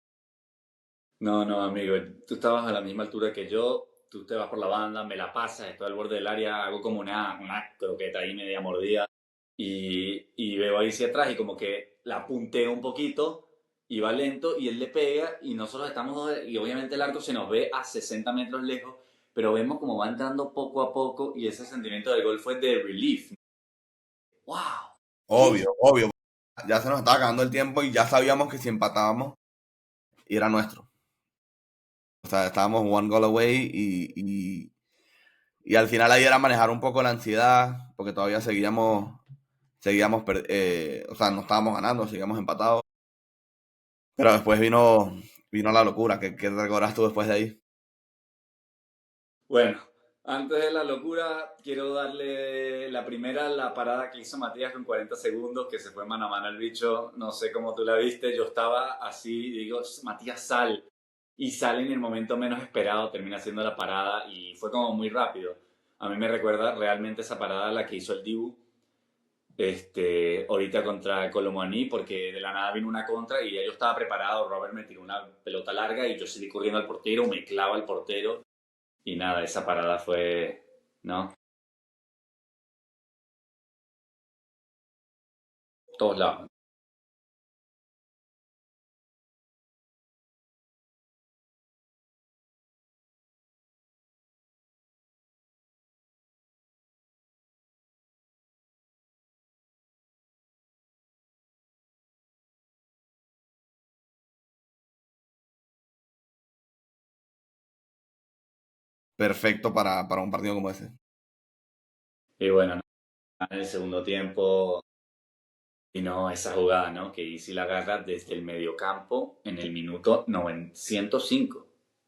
no, amigo, tú estabas a la misma altura que yo, tú te vas por la banda, me la pasas, estoy al borde del área, hago como una croqueta ahí media mordida y veo ahí hacia atrás y como que la punteo un poquito y va lento y él le pega y nosotros estamos, y obviamente el arco se nos ve a 60 metros lejos, pero vemos como va entrando poco a poco y ese sentimiento del gol fue de relief. ¡Wow! Obvio, obvio. Ya se nos estaba acabando el tiempo y ya sabíamos que si empatábamos y era nuestro. O sea, estábamos one goal away y al final ahí era manejar un poco la ansiedad, porque todavía o sea, no estábamos ganando, seguíamos empatados. Pero después vino la locura. ¿Qué recordas tú después de ahí? Bueno, antes de la locura, quiero darle la primera, la parada que hizo Matías con 40 segundos, que se fue mano a mano el bicho. No sé cómo tú la viste, yo estaba así, digo, Matías, sal. Y sale en el momento menos esperado, termina haciendo la parada y fue como muy rápido. A mí me recuerda realmente esa parada la que hizo el Dibu ahorita contra Colomani, porque de la nada vino una contra y ya yo estaba preparado. Robert me tiró una pelota larga y yo salí corriendo al portero, me clava al portero y nada, esa parada fue, ¿no? Todos lados. Perfecto para un partido como ese. Y bueno, en el segundo tiempo, y no, esa jugada, ¿no? Que Easy la agarra desde el mediocampo en el minuto 105.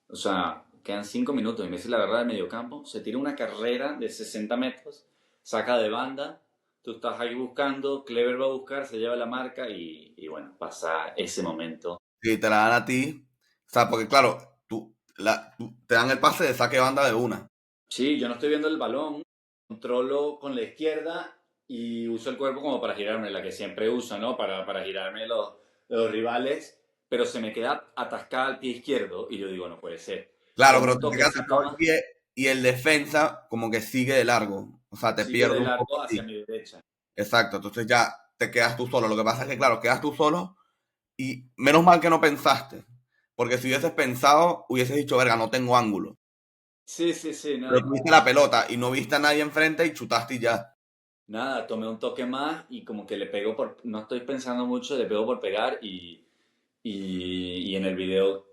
O sea, quedan 5 minutos y Messi la agarra del mediocampo, se tira una carrera de 60 metros, saca de banda. tú estás ahí buscando, Clever va a buscar, se lleva la marca y bueno, pasa ese momento. Si te la dan a ti, o sea, porque claro, te dan el pase de saque de banda de una. Sí, yo no estoy viendo el balón, controlo con la izquierda y uso el cuerpo como para girarme, la que siempre uso, ¿no? Para girarme los rivales, pero se me queda atascada al pie izquierdo y yo digo, no puede ser. Claro, Tomo pero un te quedas toquecito atascado el más, pie y el defensa como que sigue de largo. O sea, te sigue pierde de un largo poco hacia así. mi derecha. Exacto, entonces ya te quedas tú solo. Lo que pasa es que, claro, quedas tú solo y menos mal que no pensaste. Porque si hubieses pensado, hubieses dicho, verga, no tengo ángulo. Sí, sí, sí, Pero nada, tuviste la pelota y no viste a nadie enfrente y chutaste y ya. nada, tomé un toque más y como que le pego no estoy pensando mucho, le pego por pegar y en el video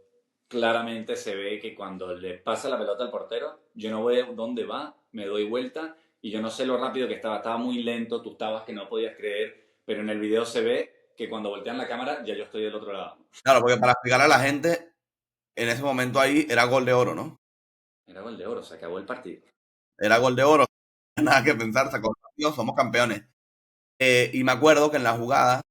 claramente se ve que cuando le pasa la pelota al portero, yo no veo dónde va, me doy vuelta y yo no sé lo rápido que estaba muy lento, tú estabas que no podías creer, pero en el video se ve que cuando voltean la cámara ya yo estoy del otro lado. Claro, porque para explicarle a la gente, en ese momento ahí era gol de oro, ¿no? Era gol de oro, se acabó el partido. Era gol de oro, nada que pensar, sacó el partido, somos campeones. Y me acuerdo que en la jugada,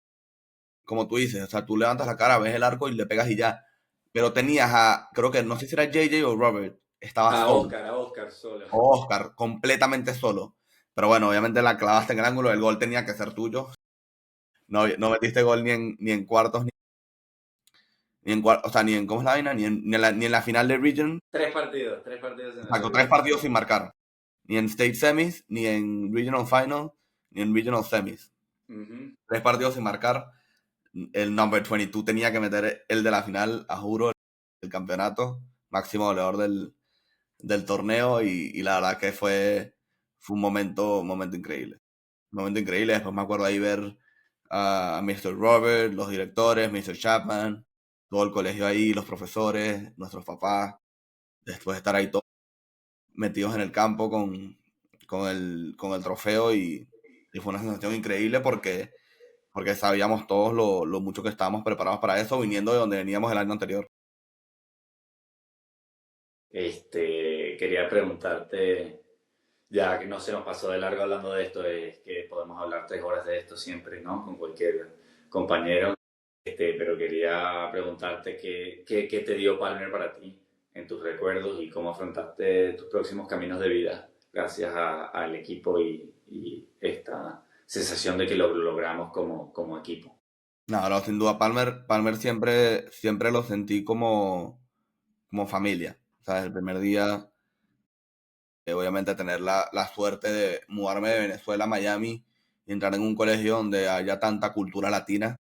como tú dices, o sea, tú levantas la cara, ves el arco y le pegas y ya. Pero tenías a, creo que no sé si era JJ o Robert, estaba solo. A Oscar solo. O Oscar, completamente solo. Pero bueno, obviamente la clavaste en el ángulo, el gol tenía que ser tuyo. No, no metiste gol ni en cuartos, o sea, ni en, ¿cómo es la vaina? Ni en la final de Region. Tres partidos en el Sacó tres Regional. partidos sin marcar. Ni en State Semis, ni en Regional Final, ni en Regional Semis. Ujú. Tres partidos sin marcar. El number 22 tenía que meter el de la final, a juro, el campeonato, máximo goleador del torneo y la verdad que fue un momento increíble. Un momento increíble. Después me acuerdo ahí ver a Mr. Robert, los directores, Mr. Chapman, todo el colegio ahí, los profesores, nuestros papás. Después de estar ahí todos metidos en el campo con el trofeo y fue una sensación increíble porque sabíamos todos lo mucho que estábamos preparados para eso, viniendo de donde veníamos el año anterior. Quería preguntarte, ya que no se nos pasó de largo hablando de esto, es que podemos hablar 3 horas de esto siempre, ¿no? Con cualquier compañero. Pero quería preguntarte qué te dio Palmer para ti en tus recuerdos y cómo afrontaste tus próximos caminos de vida gracias al equipo y esta sensación de que lo logramos como equipo. No, no, sin duda, Palmer siempre lo sentí como familia. O sea, desde el primer día, obviamente tener la suerte de mudarme de Venezuela a Miami y entrar en un colegio donde haya tanta cultura latina,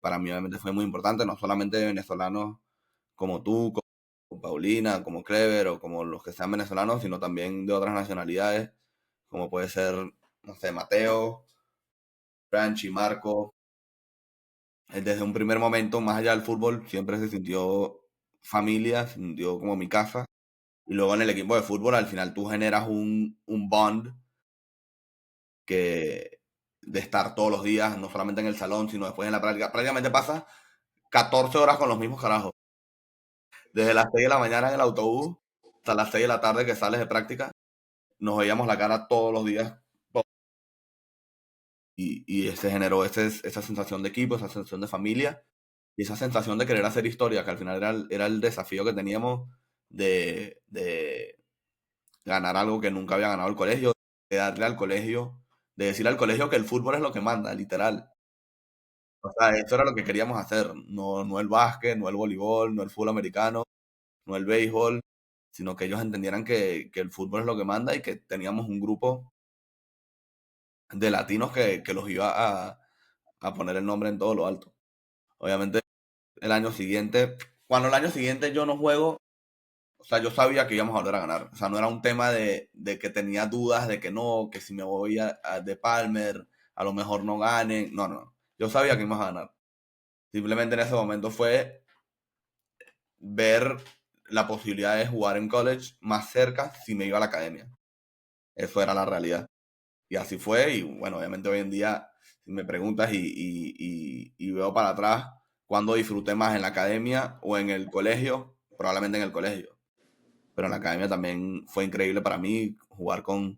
para mí obviamente fue muy importante, no solamente de venezolanos como tú, como Paulina, como Clever o como los que sean venezolanos, sino también de otras nacionalidades, como puede ser, no sé, Mateo, Franchi, Marco. Desde un primer momento, más allá del fútbol, siempre se sintió familia, se sintió como mi casa. Y luego en el equipo de fútbol, al final tú generas un bond que de estar todos los días, no solamente en el salón, sino después en la práctica. Prácticamente pasas 14 horas con los mismos carajos. Desde las 6 de la mañana en el autobús hasta las 6 de la tarde que sales de práctica, nos veíamos la cara todos los días. Y se generó esa sensación de equipo, esa sensación de familia y esa sensación de querer hacer historia, que al final era el desafío que teníamos de ganar algo que nunca había ganado el colegio, de darle al colegio, de decir al colegio que el fútbol es lo que manda, literal. O sea, eso era lo que queríamos hacer, no el básquet, no el voleibol, no el fútbol americano, no el béisbol, sino que ellos entendieran que el fútbol es lo que manda y que teníamos un grupo de latinos que los iba a poner el nombre en todo lo alto. Obviamente el año siguiente, cuando el año siguiente yo no juego, o sea, yo sabía que íbamos a volver a ganar. O sea, no era un tema de que tenía dudas de que no, que si me voy de Palmer, a lo mejor no gane. No, no. Yo sabía que íbamos a ganar. Simplemente en ese momento fue ver la posibilidad de jugar en college más cerca si me iba a la academia. Eso era la realidad. Y así fue. Y bueno, obviamente hoy en día, si me preguntas y veo para atrás, cuando disfruté más en la academia o en el colegio, probablemente en el colegio. Pero en la academia también fue increíble para mí jugar con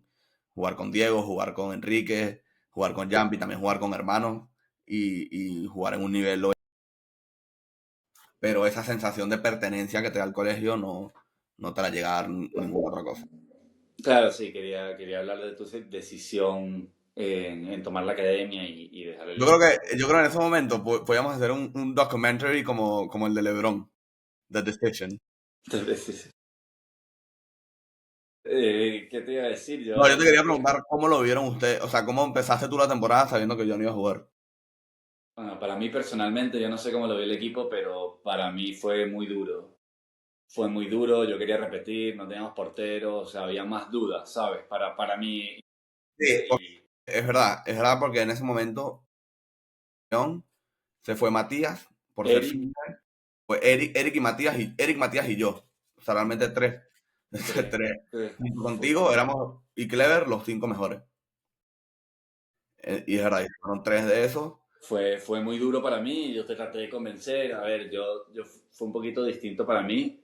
Diego, jugar con Enrique, jugar con Jampi, también jugar con hermanos y jugar en un nivel. Pero esa sensación de pertenencia que te da el colegio no te la llega a dar ninguna otra cosa. Claro, sí, quería hablar de tu decisión en tomar la academia y dejar el equipo. Yo creo que en ese momento podíamos hacer un documentary como el de LeBron, The Decision. Entonces, ¿qué te iba a decir? No, yo te quería Yo, preguntar cómo lo vieron ustedes, o sea, cómo empezaste tú la temporada sabiendo que yo no iba a jugar. bueno, para mí personalmente, yo no sé cómo lo ve el equipo, pero para mí fue muy duro. Fue muy duro, yo quería repetir, no teníamos porteros, o sea, había más dudas, ¿sabes? Para mí. Sí, Y es verdad porque en ese momento León, se fue Matías por ser Eric, ficha, fue Eric y Matías Eric, Matías y yo. O sea, realmente tres. tres, Tres. tres, Junto contigo éramos y Clever los cinco mejores. Y es verdad, y fueron tres de esos. fue muy duro para mí, yo te traté de convencer, a ver, fue un poquito distinto para mí.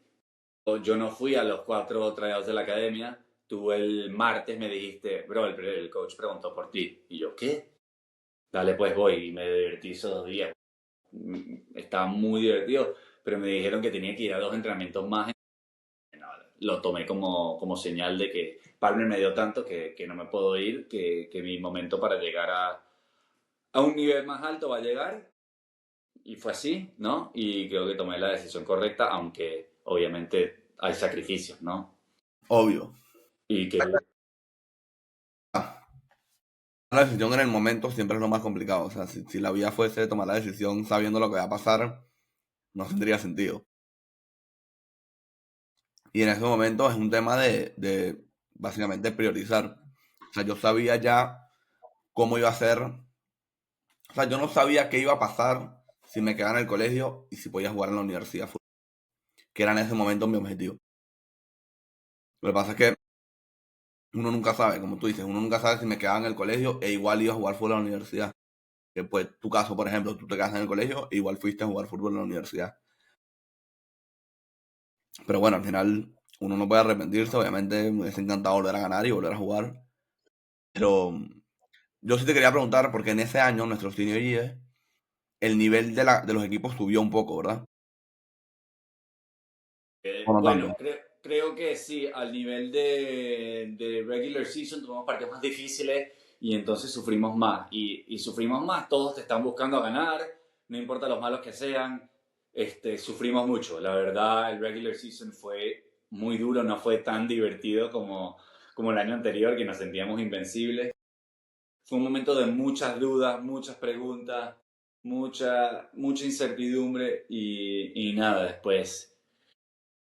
Yo no fui a los 4 tryouts de la academia, tú el martes me dijiste, bro, el coach preguntó por ti. Y yo, ¿qué? Dale, pues voy, y me divertí esos 2 días. Estaba muy divertido, pero me dijeron que tenía que ir a 2 entrenamientos más. No, lo tomé como señal de que Palmer me dio tanto que no me puedo ir, que mi momento para llegar a un nivel más alto va a llegar. Y fue así, ¿no? Y creo que tomé la decisión correcta, aunque obviamente hay sacrificios, ¿no? Obvio. Y que Ah, la decisión en el momento siempre es lo más complicado. O sea, si la vida fuese tomar la decisión sabiendo lo que va a pasar, no tendría sentido. Y en ese momento es un tema de básicamente priorizar. O sea, yo sabía ya cómo iba a ser. O sea, yo no sabía qué iba a pasar si me quedaba en el colegio y si podía jugar en la universidad, que era en ese momento mi objetivo. Lo que pasa es que uno nunca sabe, como tú dices, uno nunca sabe si me quedaba en el colegio e igual iba a jugar fútbol en la universidad. Que pues tu caso, por ejemplo, tú te quedas en el colegio e igual fuiste a jugar fútbol en la universidad. Pero bueno, al final uno no puede arrepentirse, obviamente me hubiese encantado volver a ganar y volver a jugar. Pero yo sí te quería preguntar, porque en ese año, nuestro senior year, el nivel de los equipos subió un poco, ¿verdad? O no tanto. bueno, creo que sí, al nivel de regular season tuvimos partidos más difíciles y entonces sufrimos más. Y sufrimos más, todos te están buscando a ganar, no importa los malos que sean, sufrimos mucho. La verdad, el regular season fue muy duro, no fue tan divertido como el año anterior, que nos sentíamos invencibles. Fue un momento de muchas dudas, muchas preguntas, mucha incertidumbre y nada, después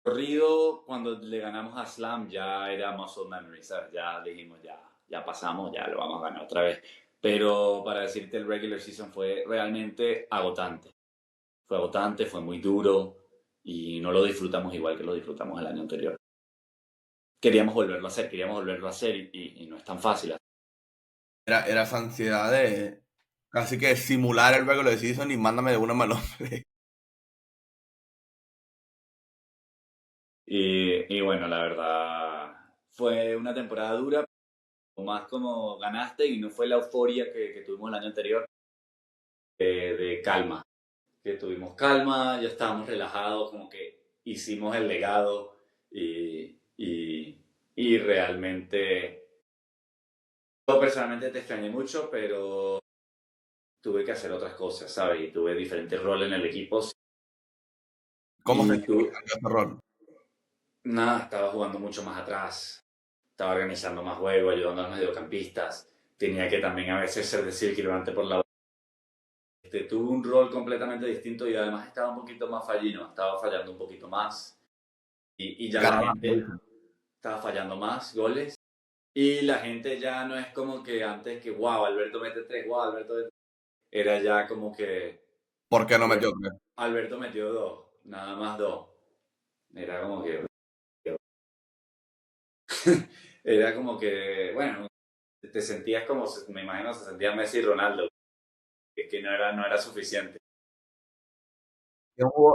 corrido, cuando le ganamos a Slam ya era muscle memory, ¿sabes? Ya dijimos, ya pasamos, ya lo vamos a ganar otra vez. Pero para decirte, el regular season fue realmente agotante. Fue agotante, fue muy duro y no lo disfrutamos igual que lo disfrutamos el año anterior. Queríamos volverlo a hacer y no es tan fácil. Era esa ansiedad de casi que simular el regular season y mándame de una mano. Y bueno, la verdad, fue una temporada dura, más como ganaste y no fue la euforia que tuvimos el año anterior de calma. Que tuvimos calma, ya estábamos relajados, como que hicimos el legado y realmente, yo personalmente te extrañé mucho, pero tuve que hacer otras cosas, ¿sabes? Y tuve diferentes roles en el equipo ¿Cómo se y ese rol? nada, estaba jugando mucho más atrás, estaba organizando más juego, ayudando a los mediocampistas, tenía que también a veces ser desequilibrante por la. Tuve un rol completamente distinto y además estaba un poquito más fallino, estaba fallando un poquito más y ya la Ganar la gente posición. estaba fallando más goles y la gente ya no es como que antes que, wow, Alberto mete tres, wow, Alberto mete. Era ya como que ¿Por qué no metió Alberto, tres? Alberto metió dos, nada más dos. Era como que, era como que, bueno, te sentías como, me imagino, se sentía Messi y Ronaldo, que no era suficiente.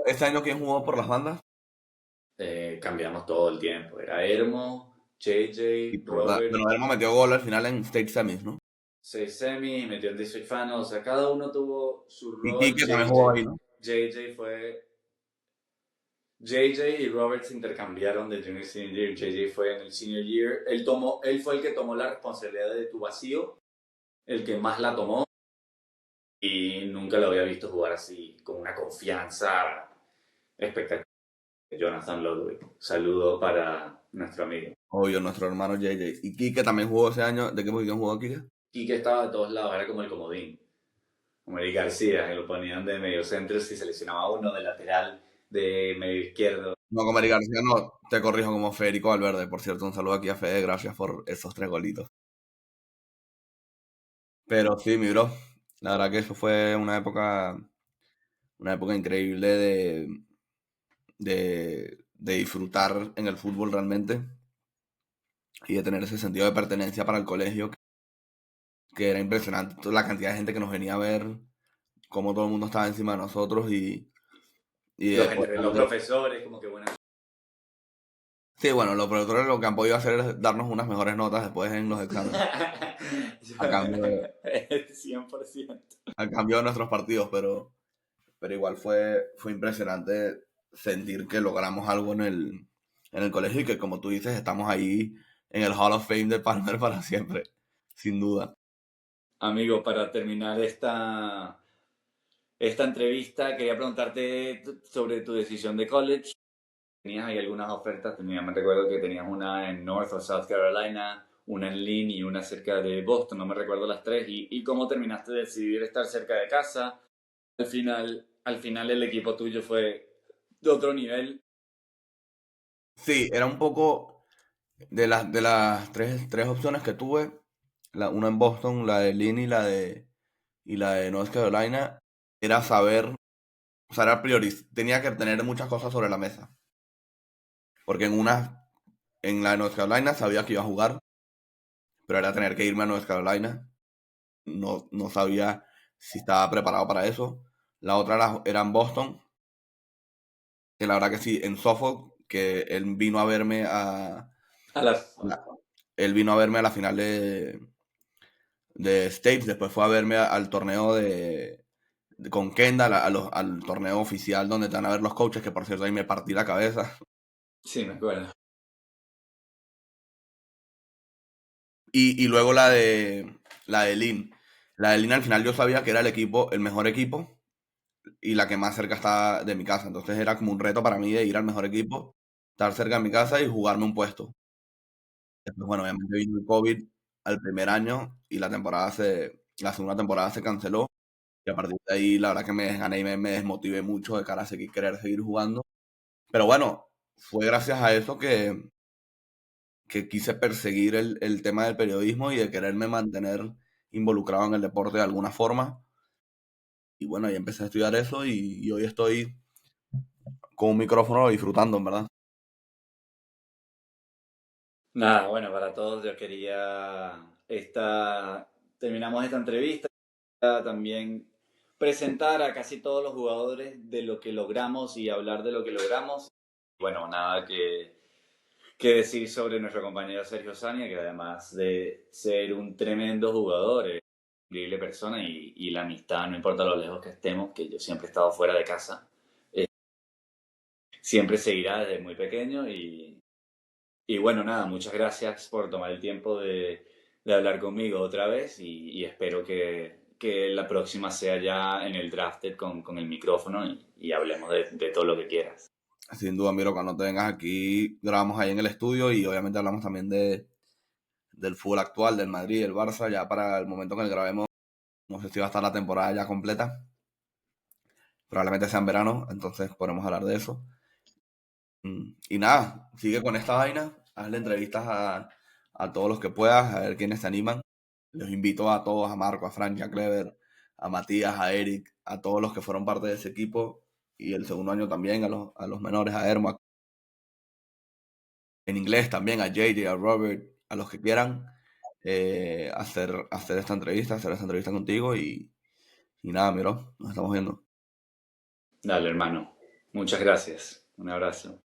¿Ese año quién jugó por las bandas? Cambiamos todo el tiempo. Era Hermo, Y JJ, por verdad. Robert. Bueno, Elmo metió gol al final en State Semis, ¿no? 6 semis, metió en District Finals, o sea, cada uno tuvo su Y rol. Quique también jugó ahí, ¿no? JJ y Robert se intercambiaron de Junior Senior Year. JJ fue en el Senior Year. Él fue el que tomó la responsabilidad de tu vacío, el que más la tomó, y nunca lo había visto jugar así, con una confianza espectacular. Jonathan Ludwig. Saludo para nuestro amigo. Obvio, nuestro hermano JJ. Y Quique también jugó ese año. ¿De qué posición jugó Quique? Quique estaba de todos lados, era como el comodín. Como Eric García, que lo ponían de medio centro si seleccionaba uno, de lateral, de medio izquierdo. No, como Eric García, no, te corrijo, como Federico Valverde. Por cierto, un saludo aquí a Fede, gracias por esos 3 golitos. Pero sí, mi bro, la verdad que eso fue una época increíble de disfrutar en el fútbol realmente y de tener ese sentido de pertenencia para el colegio, que era impresionante toda la cantidad de gente que nos venía a ver, cómo todo el mundo estaba encima de nosotros y después Los profesores, como que buena. Sí, bueno, los profesores lo que han podido hacer es darnos unas mejores notas después en los exámenes, a cambio de, 100%. a cambio de nuestros partidos, pero igual fue impresionante sentir que logramos algo en el colegio y que, como tú dices, estamos ahí en el Hall of Fame de Palmer para siempre, sin duda. Amigo, para terminar esta entrevista, quería preguntarte sobre tu decisión de college. Tenías ahí algunas ofertas, me recuerdo que tenías una en North o South Carolina, una en Lynn y una cerca de Boston, no me recuerdo las tres, y cómo terminaste de decidir estar cerca de casa. Al final el equipo tuyo fue de otro nivel. Sí, era un poco de las tres opciones que tuve, una en Boston, la de Lynn y la de North Carolina, era saber, o sea, tenía que tener muchas cosas sobre la mesa. Porque en la de North Carolina sabía que iba a jugar, pero era tener que irme a North Carolina. No sabía si estaba preparado para eso. La otra era en Boston, que la verdad que sí, en Suffolk, que A la, él vino a verme a la final de States, después fue a verme al torneo con Kendall, al torneo oficial donde te van a ver los coaches, que por cierto ahí me partí la cabeza. sí, me acuerdo. Y luego la de Lynn. La de Lynn al final yo sabía que era el mejor equipo y la que más cerca estaba de mi casa. Entonces era como un reto para mí de ir al mejor equipo, estar cerca de mi casa y jugarme un puesto. Después, bueno, obviamente vino el COVID al primer año y la segunda temporada se canceló. Y a partir de ahí, la verdad que me desgané y me desmotivé mucho de cara a querer seguir jugando. Pero bueno, fue gracias a eso que quise perseguir el tema del periodismo y de quererme mantener involucrado en el deporte de alguna forma. Y bueno, ahí empecé a estudiar eso y hoy estoy con un micrófono disfrutando, en verdad. Nada, bueno, para todos yo quería terminamos esta entrevista también presentar a casi todos los jugadores de lo que logramos y hablar de lo que logramos. Bueno, nada que decir sobre nuestro compañero Sergio Sania, que además de ser un tremendo jugador, es una increíble persona y la amistad, no importa lo lejos que estemos, que yo siempre he estado fuera de casa, siempre seguirá desde muy pequeño y bueno, nada, muchas gracias por tomar el tiempo de hablar conmigo otra vez y espero que la próxima sea ya en el drafted con el micrófono y hablemos de todo lo que quieras. Sin duda, miro, cuando te vengas aquí, grabamos ahí en el estudio y obviamente hablamos también del fútbol actual, del Madrid y del Barça, ya para el momento en que grabemos. No sé si va a estar la temporada ya completa. Probablemente sea en verano, entonces podemos hablar de eso. Y nada, sigue con esta vaina, hazle entrevistas a todos los que puedas, a ver quiénes se animan. Los invito a todos, a Marco, a Frank, a Clever, a Matías, a Eric, a todos los que fueron parte de ese equipo. Y el segundo año también, a los menores, a Hermo, en inglés también, a JJ, a Robert, a los que quieran hacer hacer esta entrevista contigo. Y nada, miro, nos estamos viendo. Dale, hermano. Muchas gracias. Un abrazo.